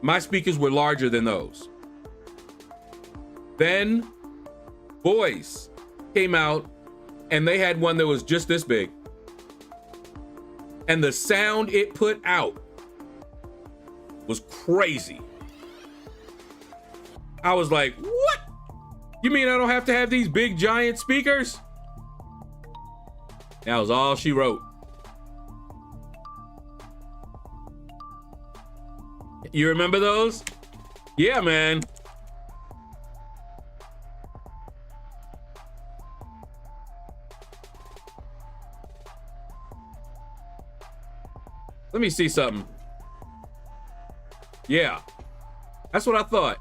Speaker 3: My speakers were larger than those. Then Voice came out and they had one that was just this big. And the sound it put out was crazy. I was like, what? You mean I don't have to have these big giant speakers? That was all she wrote. You remember those? Yeah, man. Let me see something. Yeah, that's what I thought.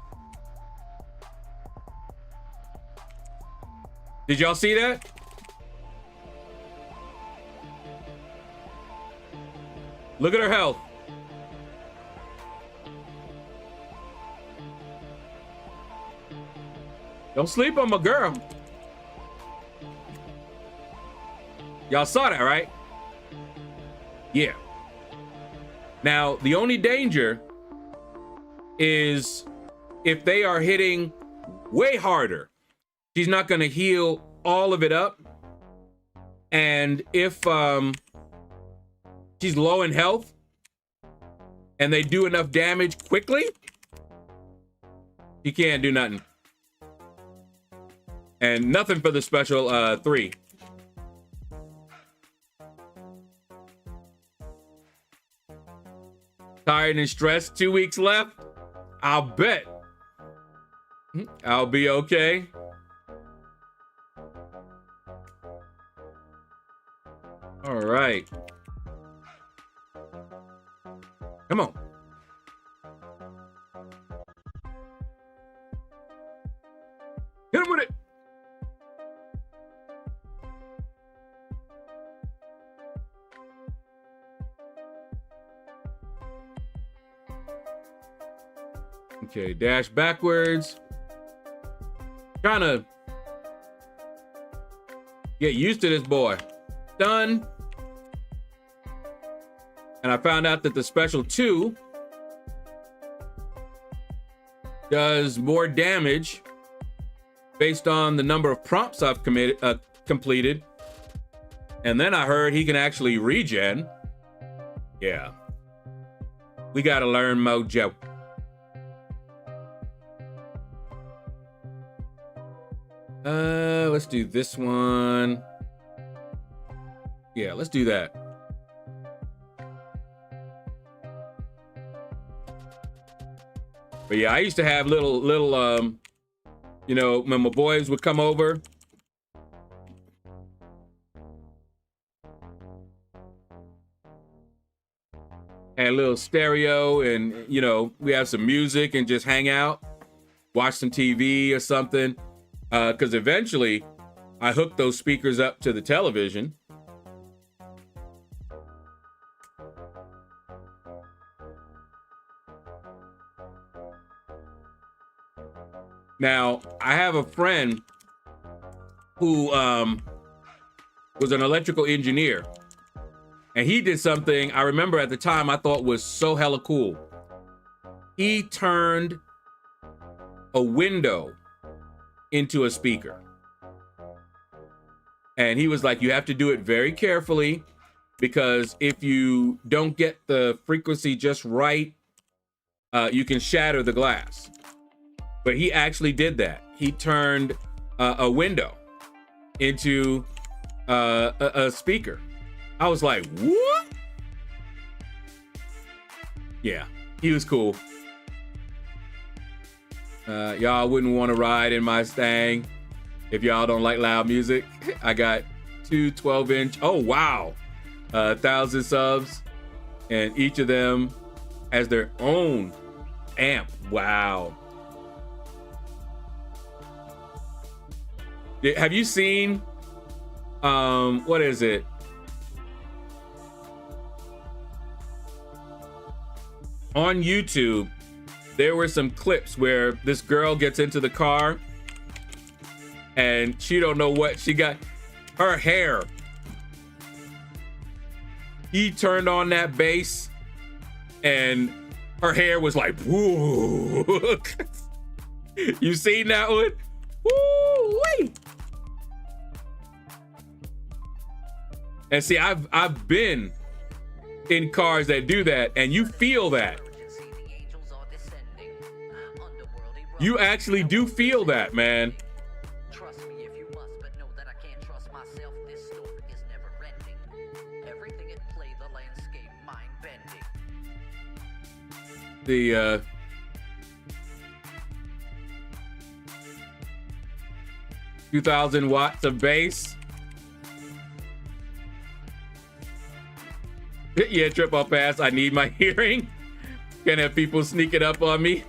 Speaker 3: Did y'all see that? Look at her health. Don't sleep on my girl. Y'all saw that, right? Yeah. Now, the only danger is if they are hitting way harder, she's not going to heal all of it up. And if she's low in health and they do enough damage quickly, you can't do nothing. And nothing for the special 3. Tired and stressed, 2 weeks left. I'll bet. I'll be okay. All right. Come on. Hit him with it. Okay, dash backwards. Trying to get used to this boy. Done. And I found out that the special 2 does more damage based on the number of prompts I've completed. And then I heard he can actually regen. Yeah. We gotta learn Mojo. Let's do this one. Yeah, let's do that. But yeah, I used to have little you know, when my boys would come over, had a little stereo, and you know, we have some music and just hang out, watch some TV or something. Because eventually I hooked those speakers up to the television. Now, I have a friend who was an electrical engineer, and he did something I remember at the time I thought was so hella cool. He turned a window into a speaker. And he was like, you have to do it very carefully, because if you don't get the frequency just right, you can shatter the glass. But he actually did that. He turned a window into a speaker. I was like, what? Yeah, he was cool. Y'all wouldn't want to ride in my Stang if y'all don't like loud music. I got two 12-inch. Oh, wow. 1,000 subs. And each of them has their own amp. Wow. Have you seen, what is it? On YouTube, there were some clips where this girl gets into the car and she don't know what she got. Her hair. He turned on that bass and her hair was like, woo. You seen that one? Woo wait. And see, I've been in cars that do that, and you feel that. You actually do feel that, man.
Speaker 4: Trust me if you must, but know that I can't trust myself. This story is never ending. Everything at play, the landscape, mind bending.
Speaker 3: The 2,000 watts of bass. Yeah, trip up pass. I need my hearing. Can't have people sneaking up on me.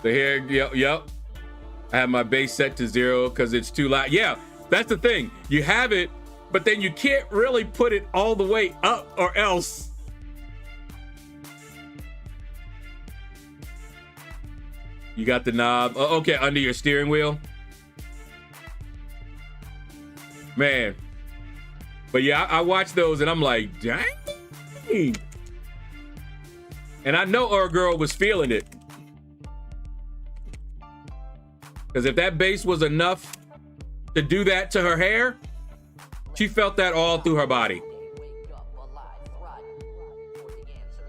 Speaker 3: The hair, yep. I have my bass set to 0 because it's too loud. Yeah, that's the thing. You have it, but then you can't really put it all the way up or else. You got the knob. Oh, okay, under your steering wheel. Man. But yeah, I watch those and I'm like, dang. And I know our girl was feeling it. Because if that bass was enough to do that to her hair, she felt that all through her body.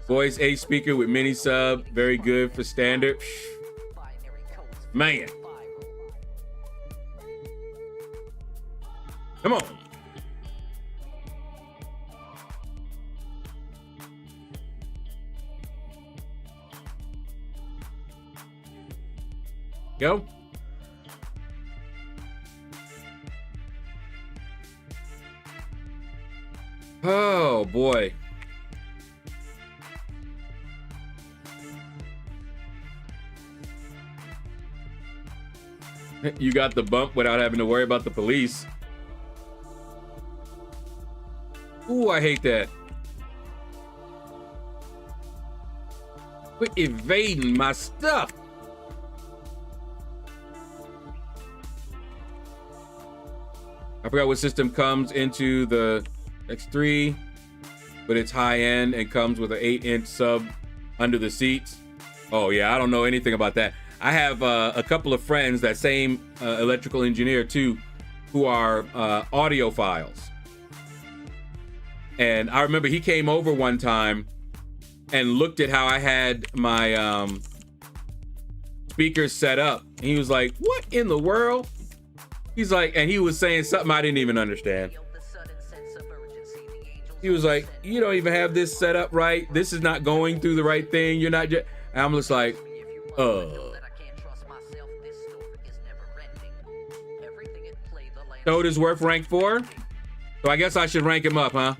Speaker 3: Voice 8 speaker with mini sub. Very good for standard. Man. Come on. Go. Oh boy. You got the bump without having to worry about the police. Ooh, I hate that. Quit evading my stuff. I forgot what system comes into the X3, but it's high end and comes with an 8-inch sub under the seats. Oh yeah, I don't know anything about that. I have a couple of friends, that same electrical engineer too, who are audiophiles. And I remember he came over one time and looked at how I had my speakers set up. And he was like, what in the world? He's like, and he was saying something I didn't even understand. He was like, you don't even have this set up right. This is not going through the right thing. You're not just, I'm just like, Toad is worth rank 4? So I guess I should rank him up, huh?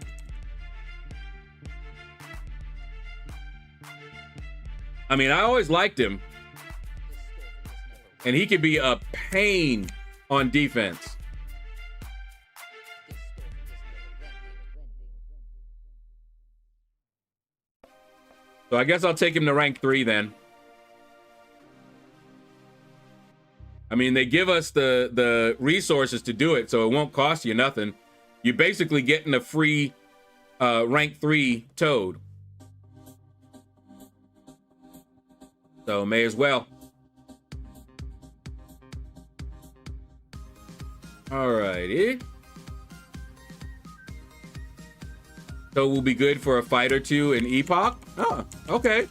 Speaker 3: I mean, I always liked him. And he could be a pain on defense. So I guess I'll take him to rank 3 then. I mean, they give us the resources to do it, so it won't cost you nothing. You're basically getting a free rank 3 Toad. So may as well. Alrighty. So we'll be good for a fight or two in Epoch. Oh, okay.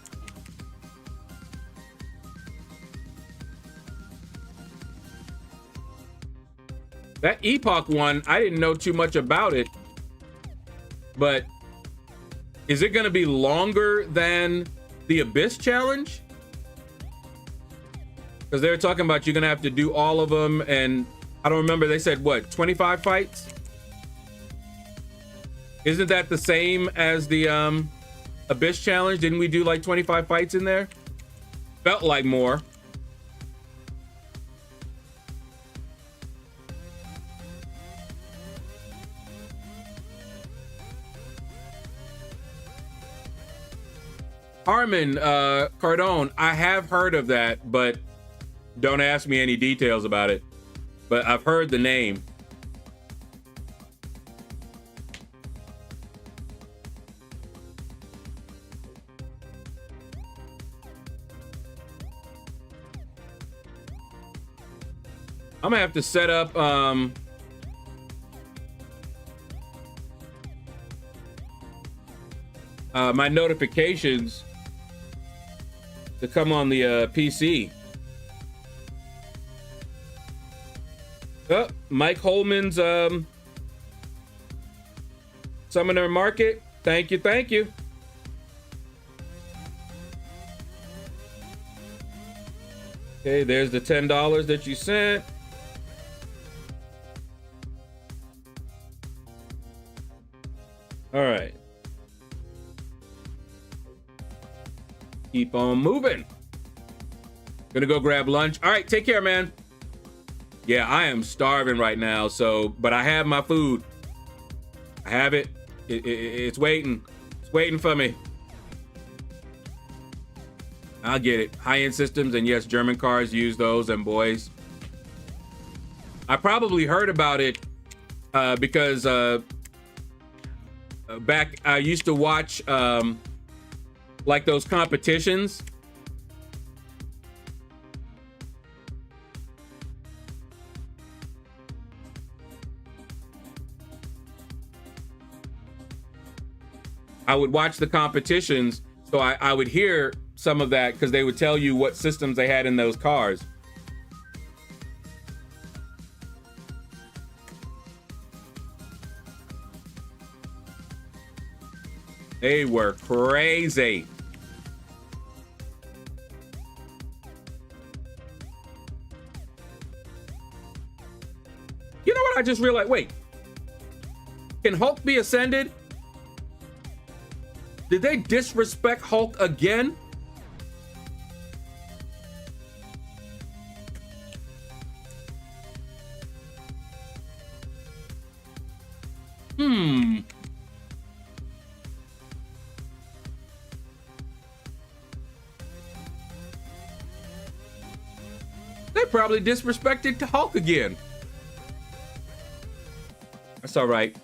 Speaker 3: That Epoch one, I didn't know too much about it, but is it going to be longer than the Abyss challenge? Because they were talking about you're going to have to do all of them, and I don't remember, they said what, 25 fights? Isn't that the same as the Abyss challenge? Didn't we do like 25 fights in there? Felt like more. Harmon Cardone, I have heard of that, but don't ask me any details about it. But I've heard the name. I'm gonna have to set up my notifications to come on the PC. Oh, Mike Holman's Summoner Market. Thank you, thank you. Okay, there's the $10 that you sent. All right. Keep on moving. Gonna go grab lunch. All right, take care, man. Yeah, I am starving right now, so, but I have my food. I have it. It's waiting. It's waiting for me. I'll get it. High-end systems, and yes, German cars use those, and boys. I probably heard about it because back, I used to watch like those competitions. I would watch the competitions, so I would hear some of that because they would tell you what systems they had in those cars. They were crazy. You know what I just realized? Wait. Can Hulk be ascended? Did they disrespect Hulk again? They probably disrespected Hulk again. That's all right.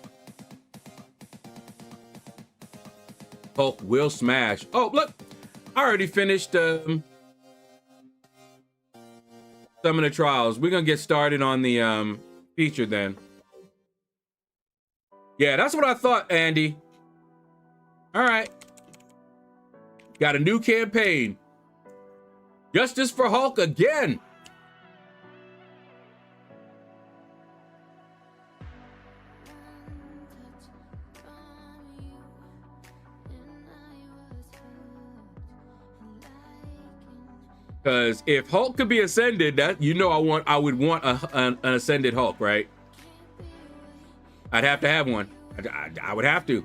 Speaker 3: Hulk will smash. Oh, look, I already finished some of the trials. We're gonna get started on the feature then. Yeah, that's what I thought, Andy. All right. Got a new campaign. Justice for Hulk again. Because if Hulk could be ascended, that I would want an ascended Hulk, right? I'd have to have one. I would have to.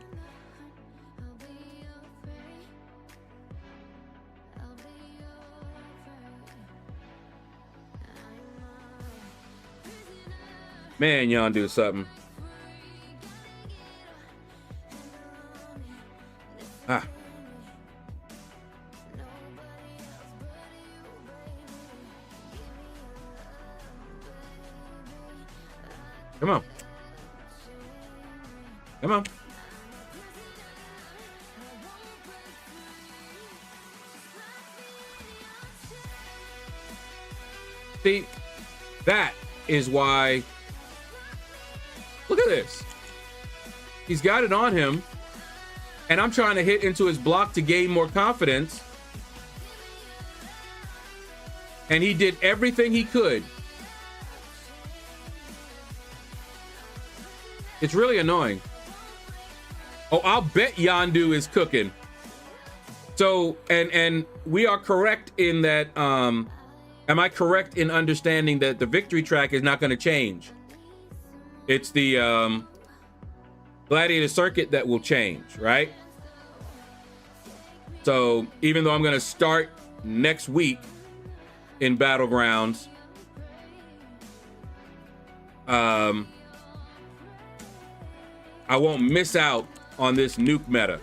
Speaker 3: Man, y'all do something. Ah. Come on. Come on. See, that is why. Look at this. He's got it on him, and I'm trying to hit into his block to gain more confidence. And he did everything he could. It's really annoying. Oh, I'll bet Yondu is cooking. So, and we are correct in that, am I correct in understanding that the victory track is not going to change? It's the Gladiator Circuit that will change, right? So even though I'm going to start next week in Battlegrounds, I won't miss out on this nuke meta.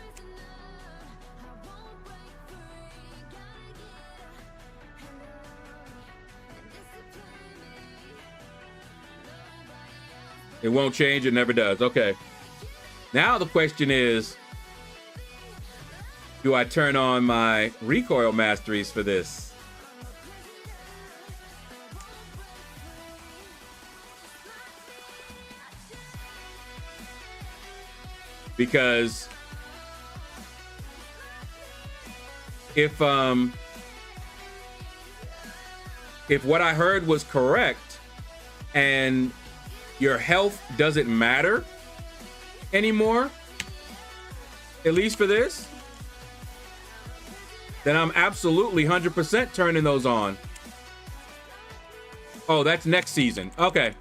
Speaker 3: It won't change. It never does. Okay. Now the question is, do I turn on my recoil masteries for this? Because if what I heard was correct and your health doesn't matter anymore, at least for this, then I'm absolutely 100% turning those on. Oh, that's next season. Okay.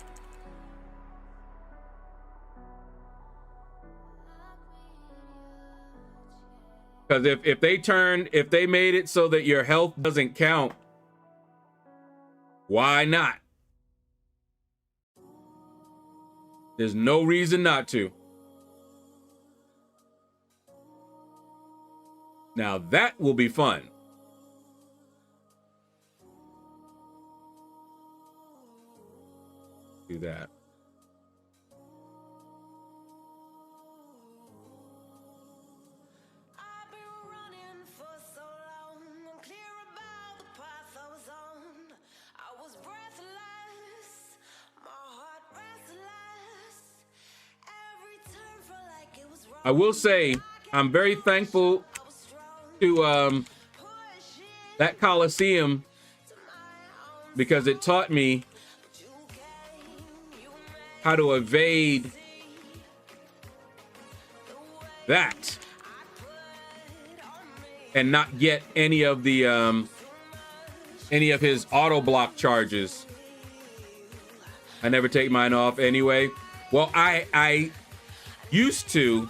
Speaker 3: Because if they made it so that your health doesn't count, why not? There's no reason not to. Now that will be fun. Do that. I will say I'm very thankful to that Coliseum because it taught me how to evade that and not get any of the any of his auto block charges. I never take mine off anyway. Well, I used to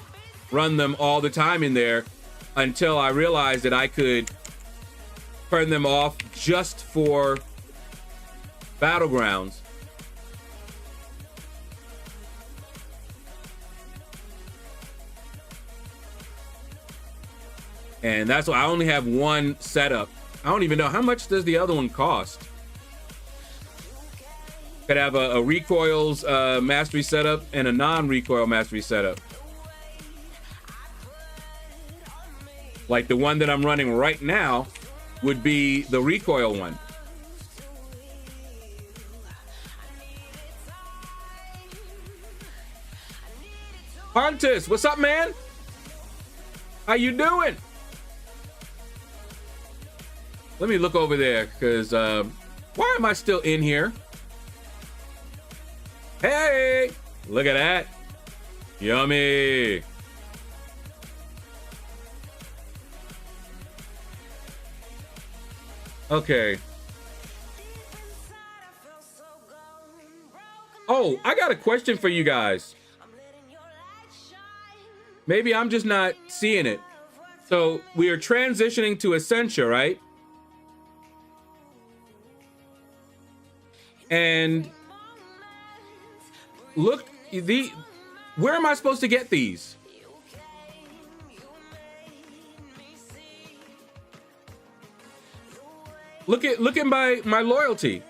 Speaker 3: run them all the time in there until I realized that I could turn them off just for Battlegrounds. And that's why I only have one setup. I don't even know how much does the other one cost. Could have a recoils mastery setup and a non-recoil mastery setup. Like the one that I'm running right now would be the recoil one. Pontus, what's up, man? How you doing? Let me look over there, because why am I still in here? Hey, look at that. Yummy. Okay, Oh, I got a question for you guys. Maybe I'm just not seeing it. So we are transitioning to Essentia, right? And look, where am I supposed to get these? Look at my loyalty.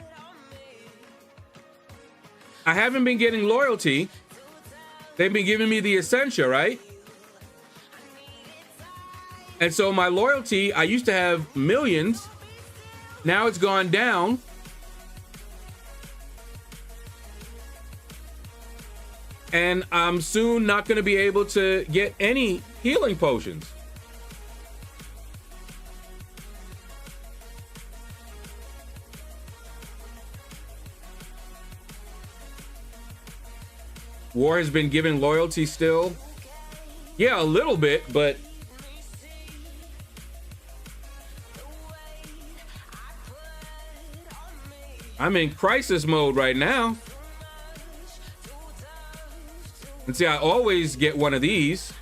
Speaker 3: I haven't been getting loyalty. They've been giving me the Essentia, right? And so my loyalty, I used to have millions. Now it's gone down. And I'm soon not going to be able to get any healing potions. War has been giving loyalty still. Yeah, a little bit, but I'm in crisis mode right now. And see, I always get one of these.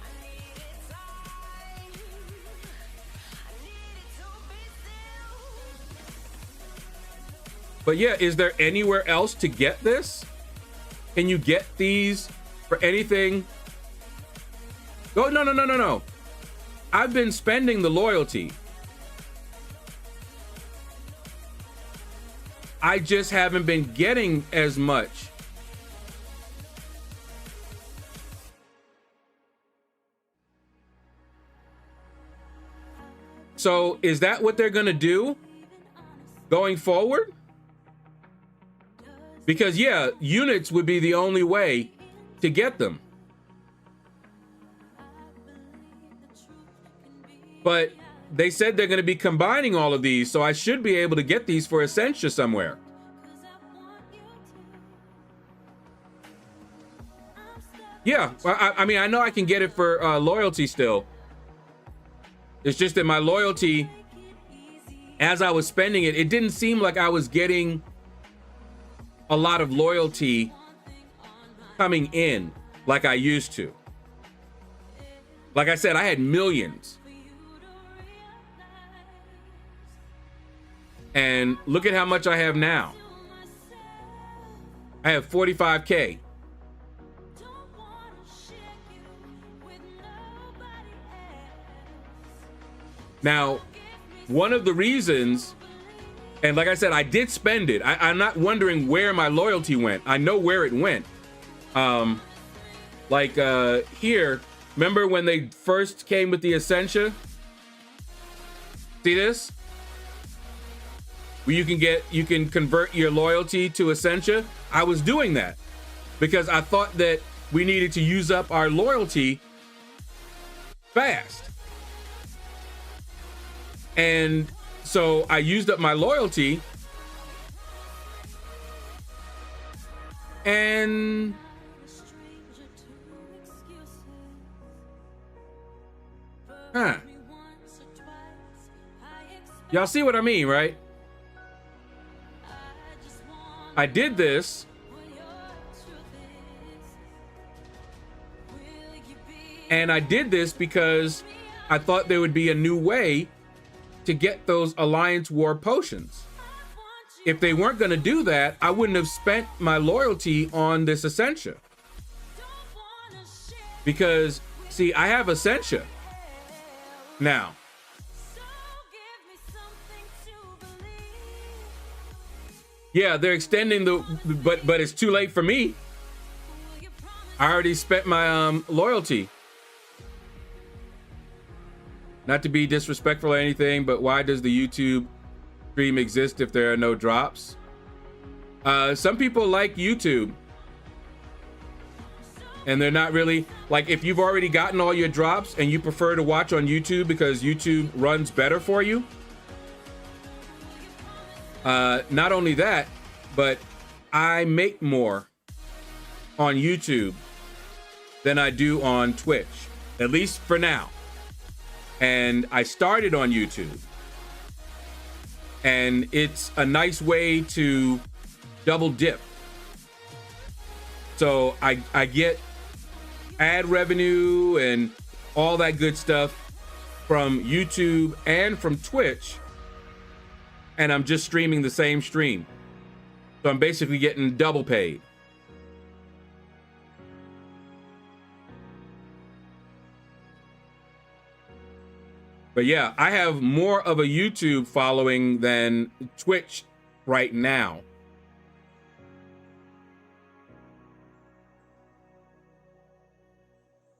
Speaker 3: But yeah, is there anywhere else to get this? Can you get these for anything? Oh, no. I've been spending the loyalty. I just haven't been getting as much. So is that what they're gonna do going forward? Because yeah, units would be the only way to get them. But they said they're going to be combining all of these, so I should be able to get these for Essentia somewhere. Yeah, I mean, I know I can get it for loyalty still. It's just that my loyalty, as I was spending it, it didn't seem like I was getting a lot of loyalty coming in like I used to. Like I said, I had millions. And look at how much I have now. I have 45K. Now, one of the reasons, and like I said, I did spend it. I'm not wondering where my loyalty went. I know where it went. Here, remember when they first came with the Essentia? See this? Where you can convert your loyalty to Essentia. I was doing that because I thought that we needed to use up our loyalty fast. And so I used up my loyalty, and y'all see what I mean, right? I did this and I did this because I thought there would be a new way to get those Alliance War potions. If they weren't going to do that, I wouldn't have spent my loyalty on this Essentia. Because, see, I have Essentia now. Yeah, they're extending but it's too late for me. I already spent my loyalty. Not to be disrespectful or anything, but why does the YouTube stream exist if there are no drops? Some people like YouTube. And they're not really, like, if you've already gotten all your drops and you prefer to watch on YouTube because YouTube runs better for you. Not only that, but I make more on YouTube than I do on Twitch, at least for now. And I started on YouTube, and it's a nice way to double dip. So I get ad revenue and all that good stuff from YouTube and from Twitch, and I'm just streaming the same stream. So I'm basically getting double paid. But yeah, I have more of a YouTube following than Twitch right now.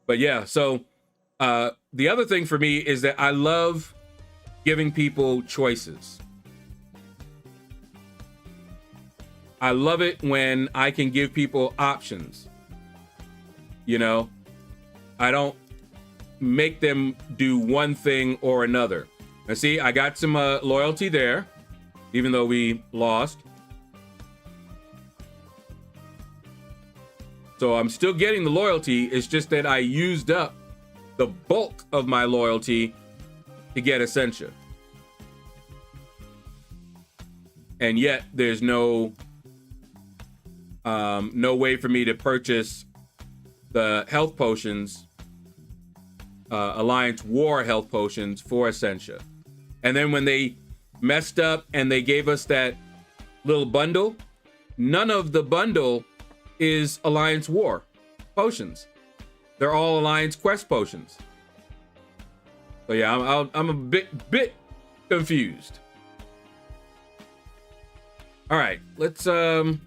Speaker 3: But yeah, so the other thing for me is that I love giving people choices. I love it when I can give people options. You know, I don't make them do one thing or another. And see, I got some loyalty there, even though we lost. So I'm still getting the loyalty. It's just that I used up the bulk of my loyalty to get Essentia. And yet there's no way for me to purchase the health potions, Alliance War health potions for Essentia. And then when they messed up and they gave us that little bundle, none of the bundle is Alliance War potions. They're all Alliance Quest potions. So yeah, I'm a bit confused. All right, let's do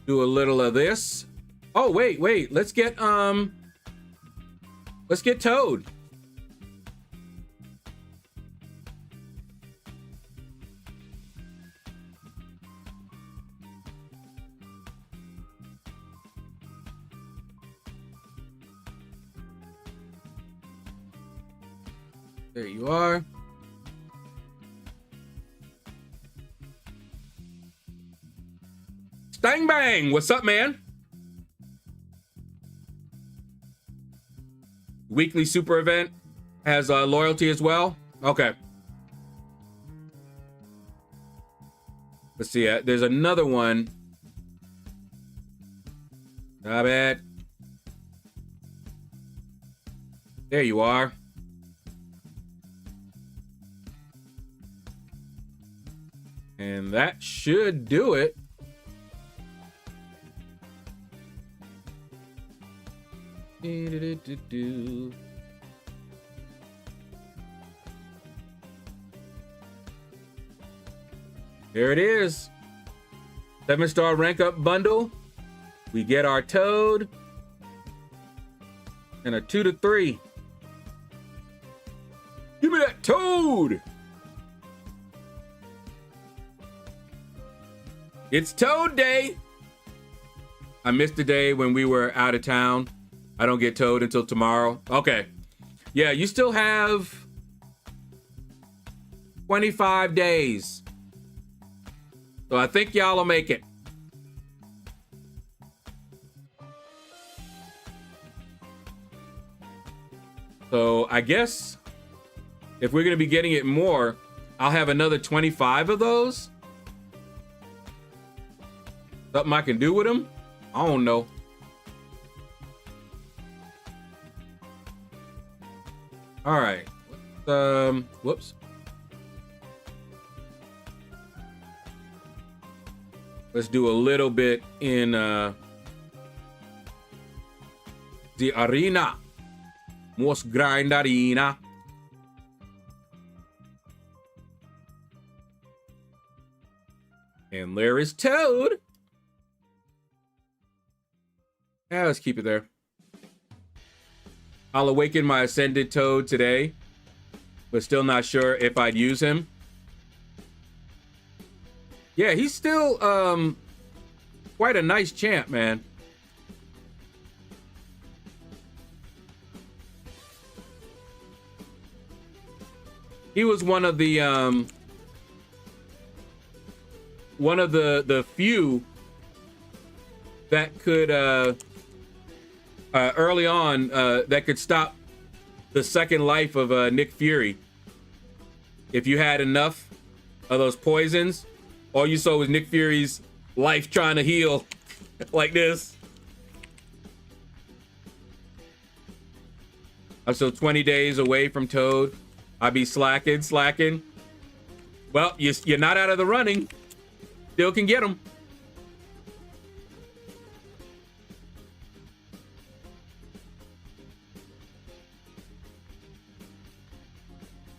Speaker 3: a little of this. Oh, wait. Let's get Toad. There you are. Stang bang, what's up, man? Weekly super event has loyalty as well. Okay. Let's see. There's another one. Not bad. There you are. And that should do it. There it is. 7-star rank up bundle. We get our Toad and a 2 to 3. Give me that Toad. It's Toad Day. I missed the day when we were out of town. I don't get Toad until tomorrow. Okay. Yeah, you still have 25 days. So I think y'all will make it. So I guess if we're going to be getting it more, I'll have another 25 of those. Something I can do with them? I don't know. All right. Whoops. Let's do a little bit in the arena. Most grind arena. And there is Toad. Yeah, let's keep it there. I'll awaken my Ascended Toad today, but still not sure if I'd use him. Yeah, he's still quite a nice champ, man. He was one of the few that could early on that could stop the second life of Nick Fury. If you had enough of those poisons, all you saw was Nick Fury's life trying to heal like this. I'm still 20 days away from Toad. I be slacking. Well, you're not out of the running. Still can get him.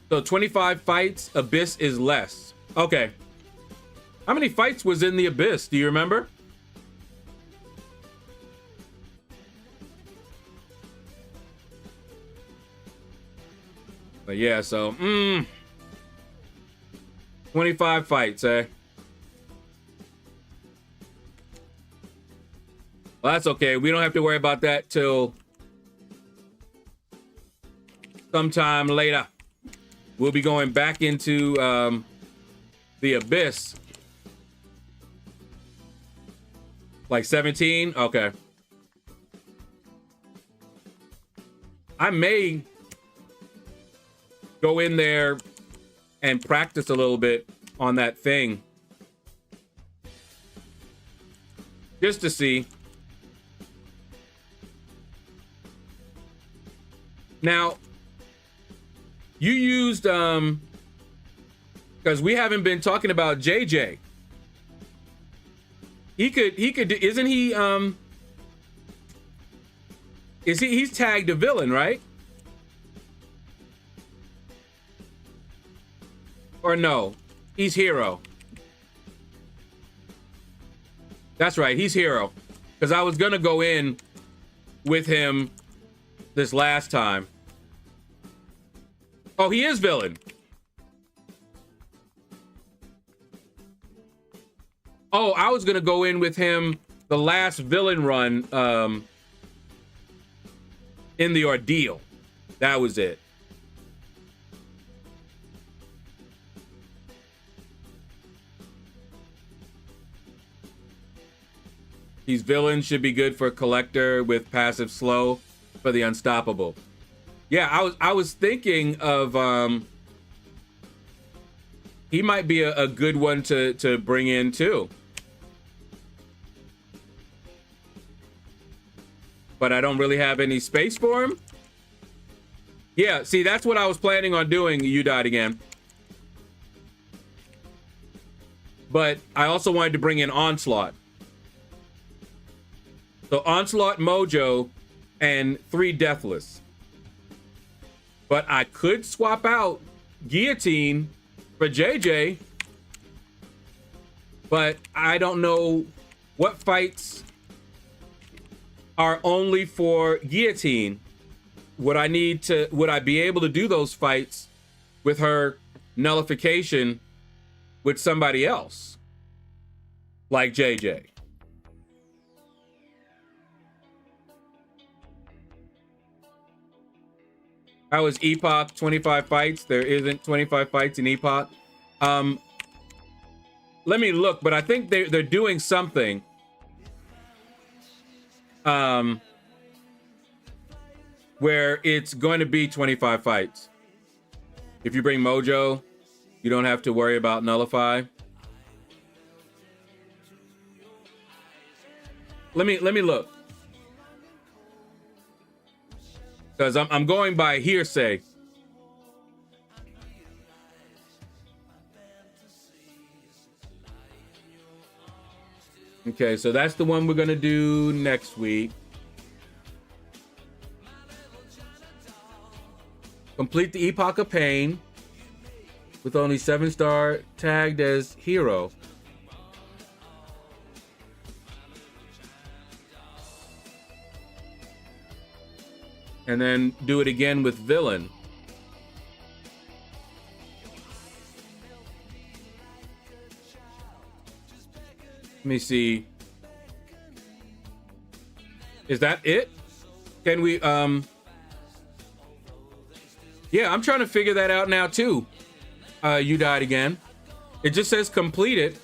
Speaker 3: So 25 fights, Abyss is less. Okay. How many fights was in the Abyss? Do you remember? But yeah, so 25 fights, eh? Well, that's okay. We don't have to worry about that till sometime later. We'll be going back into the Abyss. Like 17? Okay. I may go in there and practice a little bit on that thing. Just to see. Now, you used, because we haven't been talking about JJ. He could, isn't he, he's tagged a villain, right? Or no, he's hero. That's right, he's hero. Because I was gonna go in with him this last time. Oh, he is villain. Oh, I was gonna go in with him the last villain run in the ordeal. That was it. These villains should be good for collector with passive slow for the unstoppable. Yeah, I was thinking of he might be a good one to bring in too. But I don't really have any space for him. Yeah, see, that's what I was planning on doing. You died again. But I also wanted to bring in Onslaught. So Onslaught, Mojo, and 3 Deathless. But I could swap out Guillotine for JJ. But I don't know what fights are only for Guillotine. Would I be able to do those fights with her nullification with somebody else? Like JJ. How is Epoch 25 fights? There isn't 25 fights in Epoch. Let me look, but I think they're doing something. Where it's going to be 25 fights. If you bring Mojo, you don't have to worry about Nullify. Let me look. Because I'm going by hearsay. Okay, so that's the one we're gonna do next week. Complete the Epoch of Pain with only 7-star tagged as hero. And then do it again with villain. Let me see. Is that it? Can we, yeah, I'm trying to figure that out now too. You died again. It just says completed.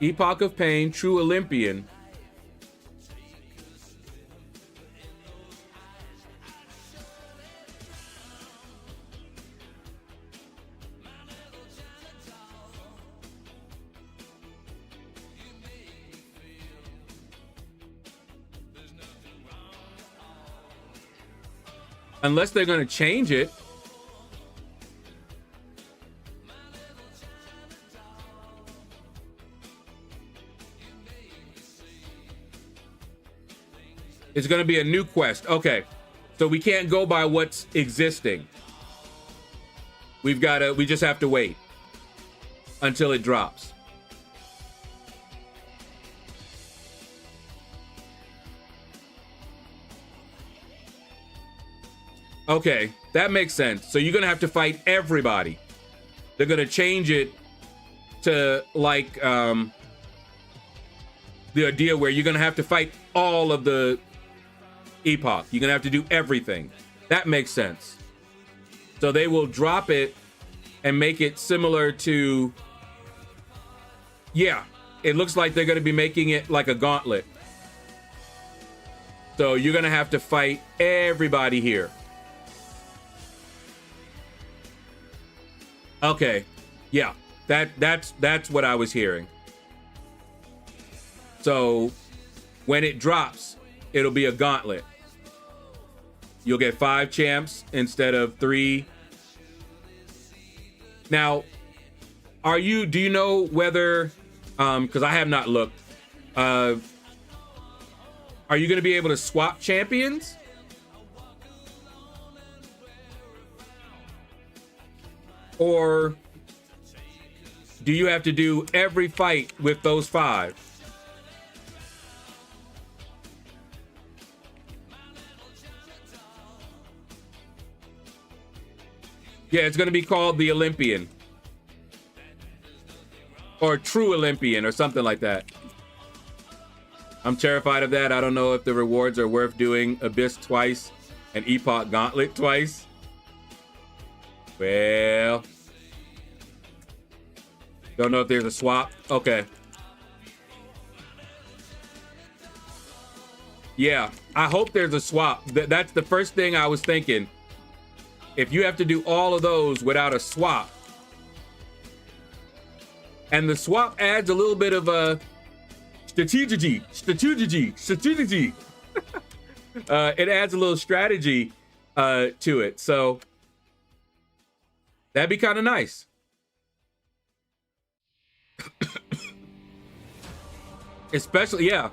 Speaker 3: Epoch of Pain, True Olympian. Unless they're going to change it. It's going to be a new quest. Okay. So we can't go by what's existing. We just have to wait until it drops. Okay, that makes sense. So you're going to have to fight everybody. They're going to change it to like the idea where you're going to have to fight all of the epoch. You're going to have to do everything. That makes sense. So they will drop it and make it similar to, yeah, it looks like they're going to be making it like a gauntlet. So you're going to have to fight everybody here. Okay, yeah, that's what I was hearing. So when it drops, it'll be a gauntlet. You'll get 5 champs instead of 3. Now, do you know whether, because I have not looked, are you going to be able to swap champions? Or do you have to do every fight with those 5? Yeah, it's going to be called the Olympian. Or True Olympian or something like that. I'm terrified of that. I don't know if the rewards are worth doing Abyss twice and Epoch Gauntlet twice. Well, don't know if there's a swap. Okay. Yeah, I hope there's a swap. That's the first thing I was thinking. If you have to do all of those without a swap, and the swap adds a little bit of a strategy. It adds a little strategy to it. So that'd be kind of nice. Especially, yeah.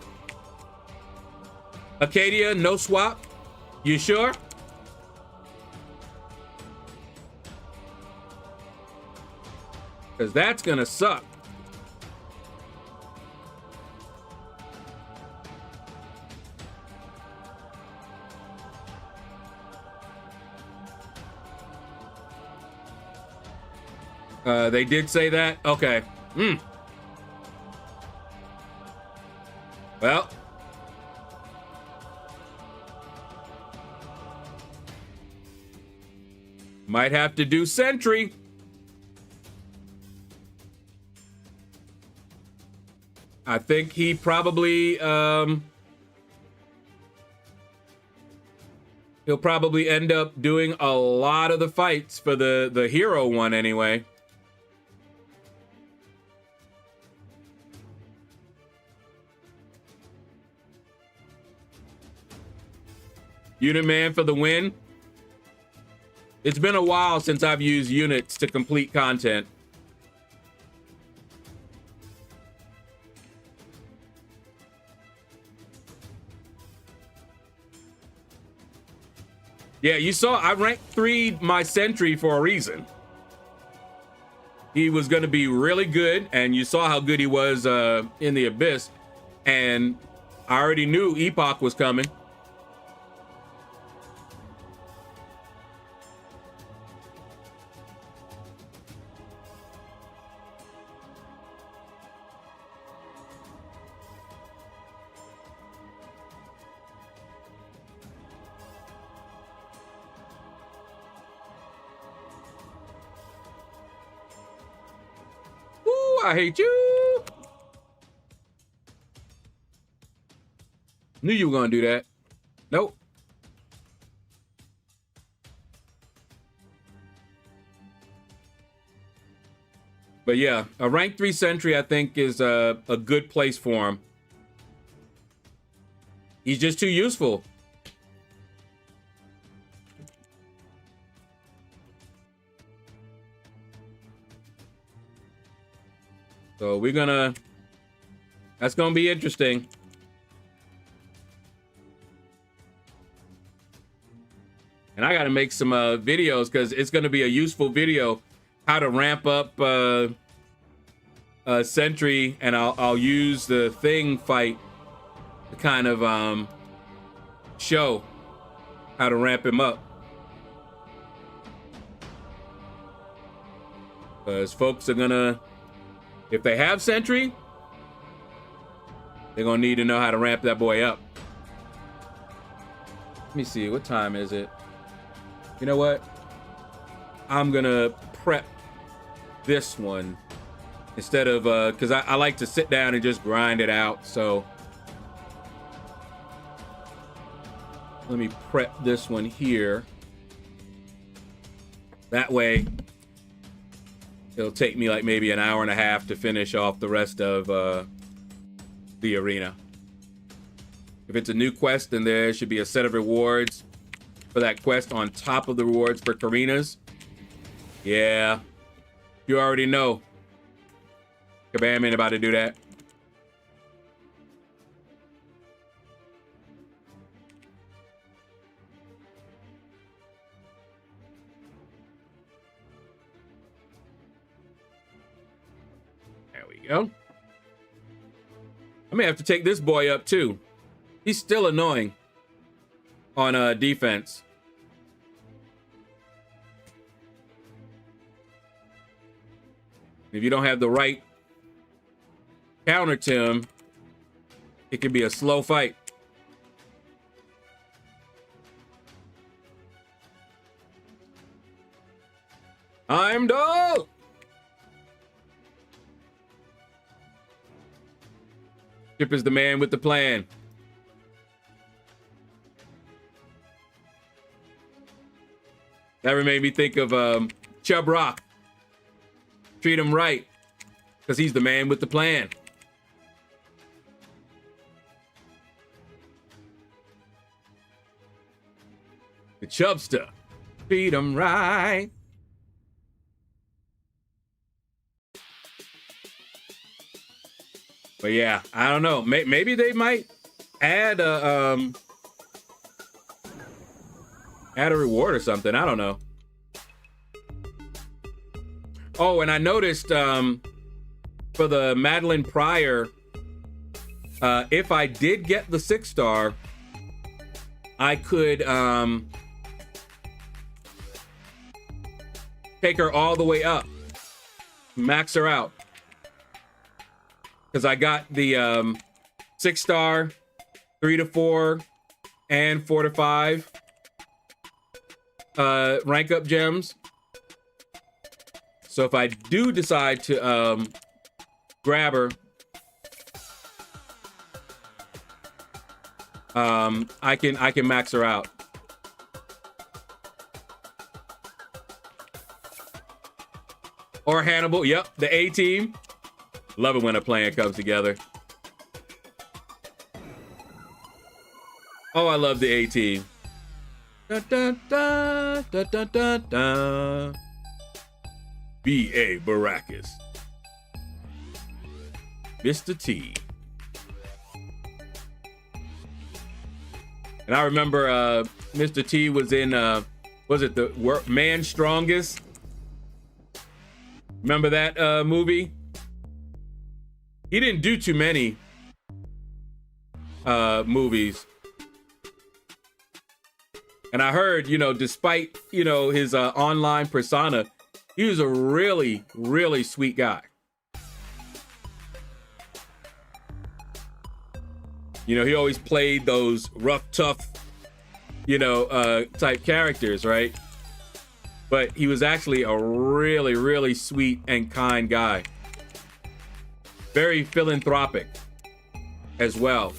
Speaker 3: Acadia, no swap. You sure? Because that's gonna suck. They did say that? Okay. Well. Might have to do Sentry. I think he probably, he'll probably end up doing a lot of the fights for the hero one anyway. Unit Man for the win. It's been a while since I've used units to complete content. Yeah, you saw I ranked 3 my Sentry for a reason. He was going to be really good, and you saw how good he was in the Abyss, and I already knew Epoch was coming. I hate you. Knew you were gonna do that. Nope. But yeah, a rank 3 Sentry I think is a good place for him. He's just too useful. So that's gonna be interesting. And I gotta make some videos because it's gonna be a useful video how to ramp up Sentry, and I'll use the thing fight to kind of show how to ramp him up. Because folks are gonna, if they have Sentry, they're gonna need to know how to ramp that boy up. Let me see, what time is it? You know what? I'm gonna prep this one instead of, because I like to sit down and just grind it out. So let me prep this one here. That way, it'll take me like maybe an hour and a half to finish off the rest of the arena. If it's a new quest, then there should be a set of rewards for that quest on top of the rewards for Karina's. Yeah, you already know. Kabam ain't about to do that. There we go. I may have to take this boy up too. He's still annoying on defense. If you don't have the right counter to him, it can be a slow fight. I'm done. Chip is the man with the plan. That made me think of Chub Rock. Treat him right, because he's the man with the plan. The Chubster. Treat him right. But yeah, I don't know. Maybe they might add a reward or something. I don't know. Oh, and I noticed for the Madeline Pryor, if I did get the 6-star, I could take her all the way up, max her out. Because I got the 6-star, 3 to 4, and 4 to 5 rank up gems. So if I do decide to grab her, I can max her out. Or Hannibal, yep, the A team. Love it when a plan comes together. Oh, I love the A team. Da, da, da, da, da, da, da. B.A. Baracus. Mr. T. And I remember Mr. T was in, was it the Man Strongest? Remember that movie? He didn't do too many movies. And I heard, you know, despite, you know, his online persona, he was a really, really sweet guy. You know, he always played those rough, tough, you know, type characters, right? But he was actually a really, really sweet and kind guy. Very philanthropic as well.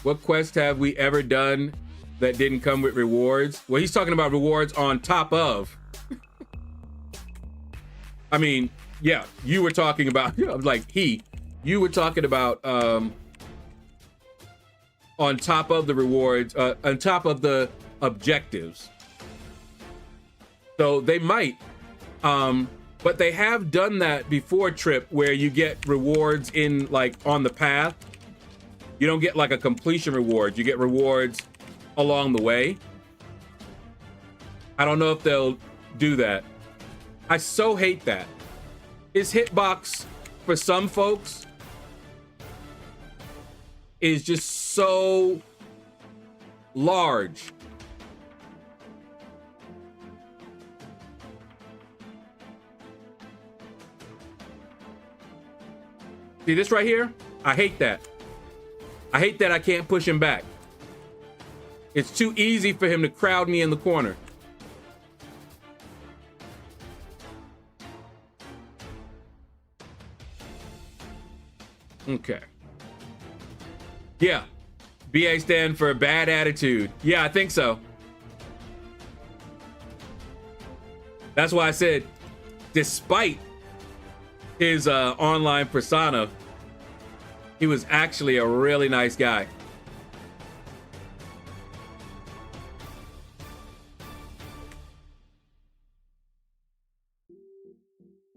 Speaker 3: What quest have we ever done that didn't come with rewards? Well, he's talking about rewards on top of. I mean, yeah, you were talking about, you know, like you were talking about on top of the rewards, on top of the objectives. So they might. But they have done that before, Trip, where you get rewards in like on the path. You don't get like a completion reward. You get rewards along the way. I don't know if they'll do that. I so hate that. His hitbox for some folks is just so large. See this right here? I hate that. I hate that I can't push him back. It's too easy for him to crowd me in the corner. Okay. Yeah. BA stand for bad attitude. Yeah, I think so. That's why I said, despite his online persona, he was actually a really nice guy.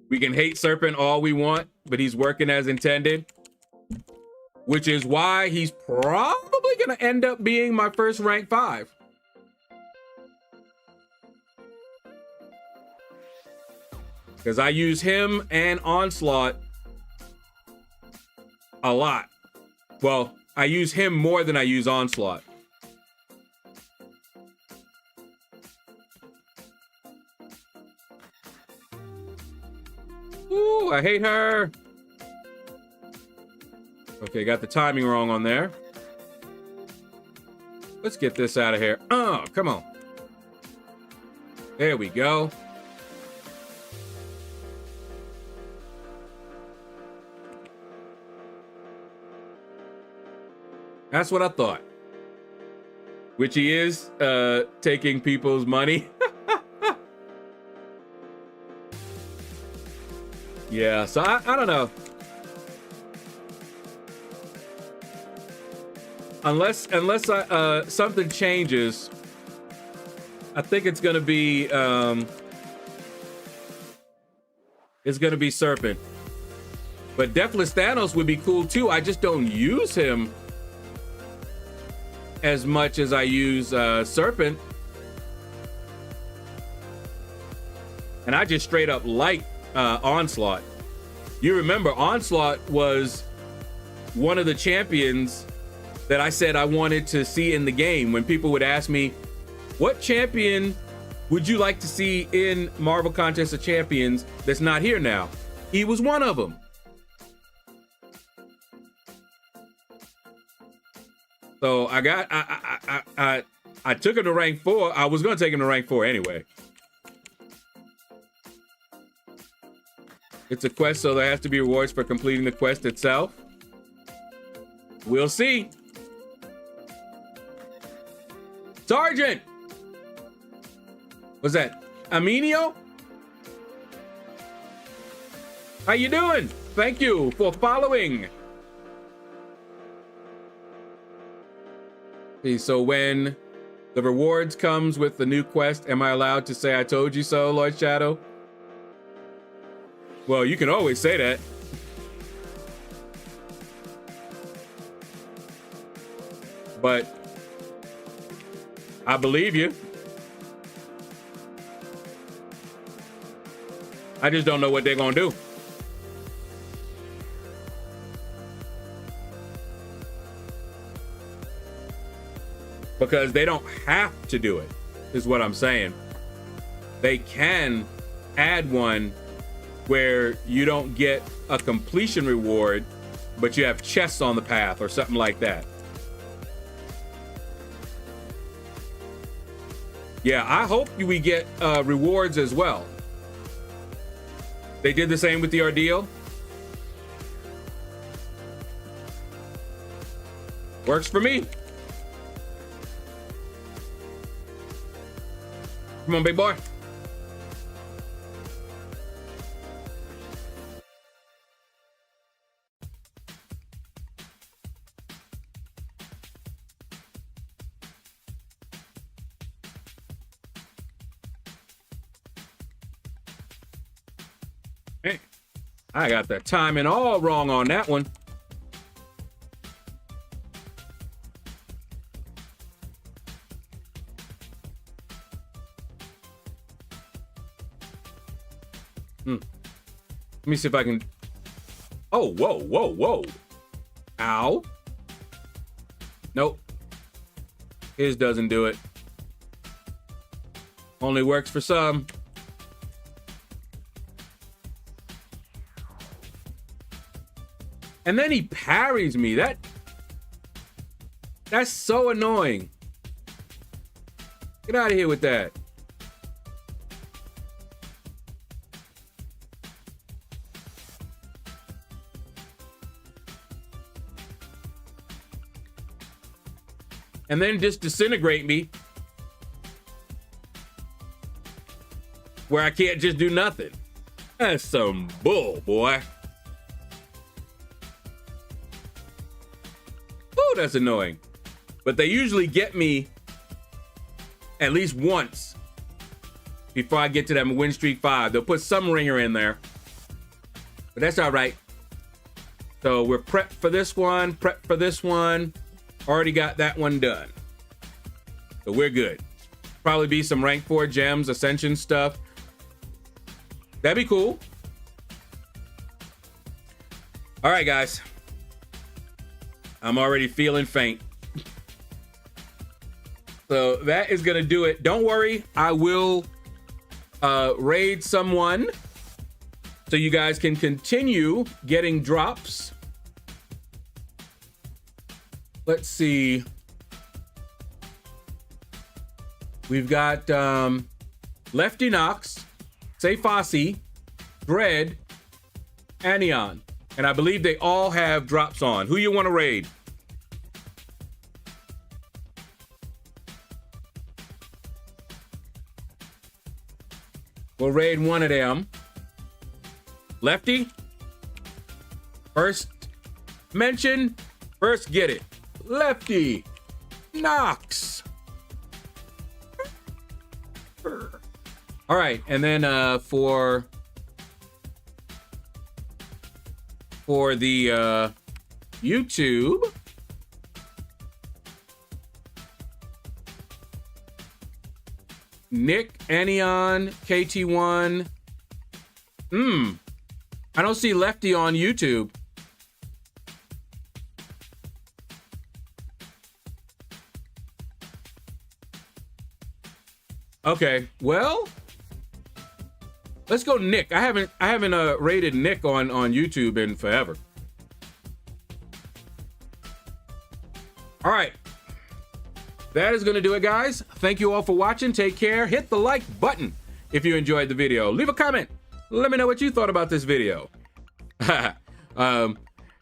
Speaker 3: We can hate Serpent all we want, but he's working as intended, which is why he's probably gonna end up being my first rank 5. Because I use him and Onslaught a lot. Well, I use him more than I use Onslaught. Ooh, I hate her. Okay, got the timing wrong on there. Let's get this out of here. Oh, come on. There we go. That's what I thought. Which he is taking people's money. Yeah, so I don't know. Unless something changes, I think it's gonna be Serpent. But Deathless Thanos would be cool too. I just don't use him as much as I use Serpent. And I just straight up like Onslaught. You remember Onslaught was one of the champions that I said I wanted to see in the game. When people would ask me, what champion would you like to see in Marvel Contest of Champions that's not here now? He was one of them. So I took him to rank 4. I was gonna take him to rank 4 anyway. It's a quest, so there has to be rewards for completing the quest itself. We'll see. Sergeant! What's that? Aminio? How you doing? Thank you for following. See, so when the rewards comes with the new quest, am I allowed to say I told you so, LordShaedow? Well, you can always say that. But I believe you. I just don't know what they're gonna do. Because they don't have to do it, is what I'm saying. They can add one where you don't get a completion reward, but you have chests on the path or something like that. Yeah, I hope we get rewards as well. They did the same with the ordeal. Works for me. Come on, big boy. I got the timing all wrong on that one. Let me see if I can. Oh, whoa, whoa, whoa. Ow. Nope. His doesn't do it. Only works for some. And then he parries me. That's so annoying. Get out of here with that. And then just disintegrate me where I can't just do nothing. That's some bull, boy. Oh, that's annoying. But they usually get me at least once before I get to that win streak 5. They'll put some ringer in there, but that's all right. So we're prepped for this one, prepped for this one. Already got that one done. So we're good. Probably be some rank 4 gems, ascension stuff. That'd be cool. All right, guys. I'm already feeling faint. So that is gonna do it. Don't worry, I will raid someone so you guys can continue getting drops. Let's see. We've got Lefty Knox, Say Fossey, Dread, Anion. And I believe they all have drops on. Who you want to raid? We'll raid one of them. Lefty? First mention, first get it. Lefty Knox. All right, and then for the YouTube, Nick, Anion, KT1. I don't see Lefty on YouTube. Okay, well, let's go Nick. I haven't rated Nick on YouTube in forever. All right. That is going to do it, guys. Thank you all for watching. Take care. Hit the like button if you enjoyed the video. Leave a comment. Let me know what you thought about this video.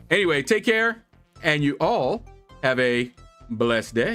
Speaker 3: Anyway, take care, and you all have a blessed day.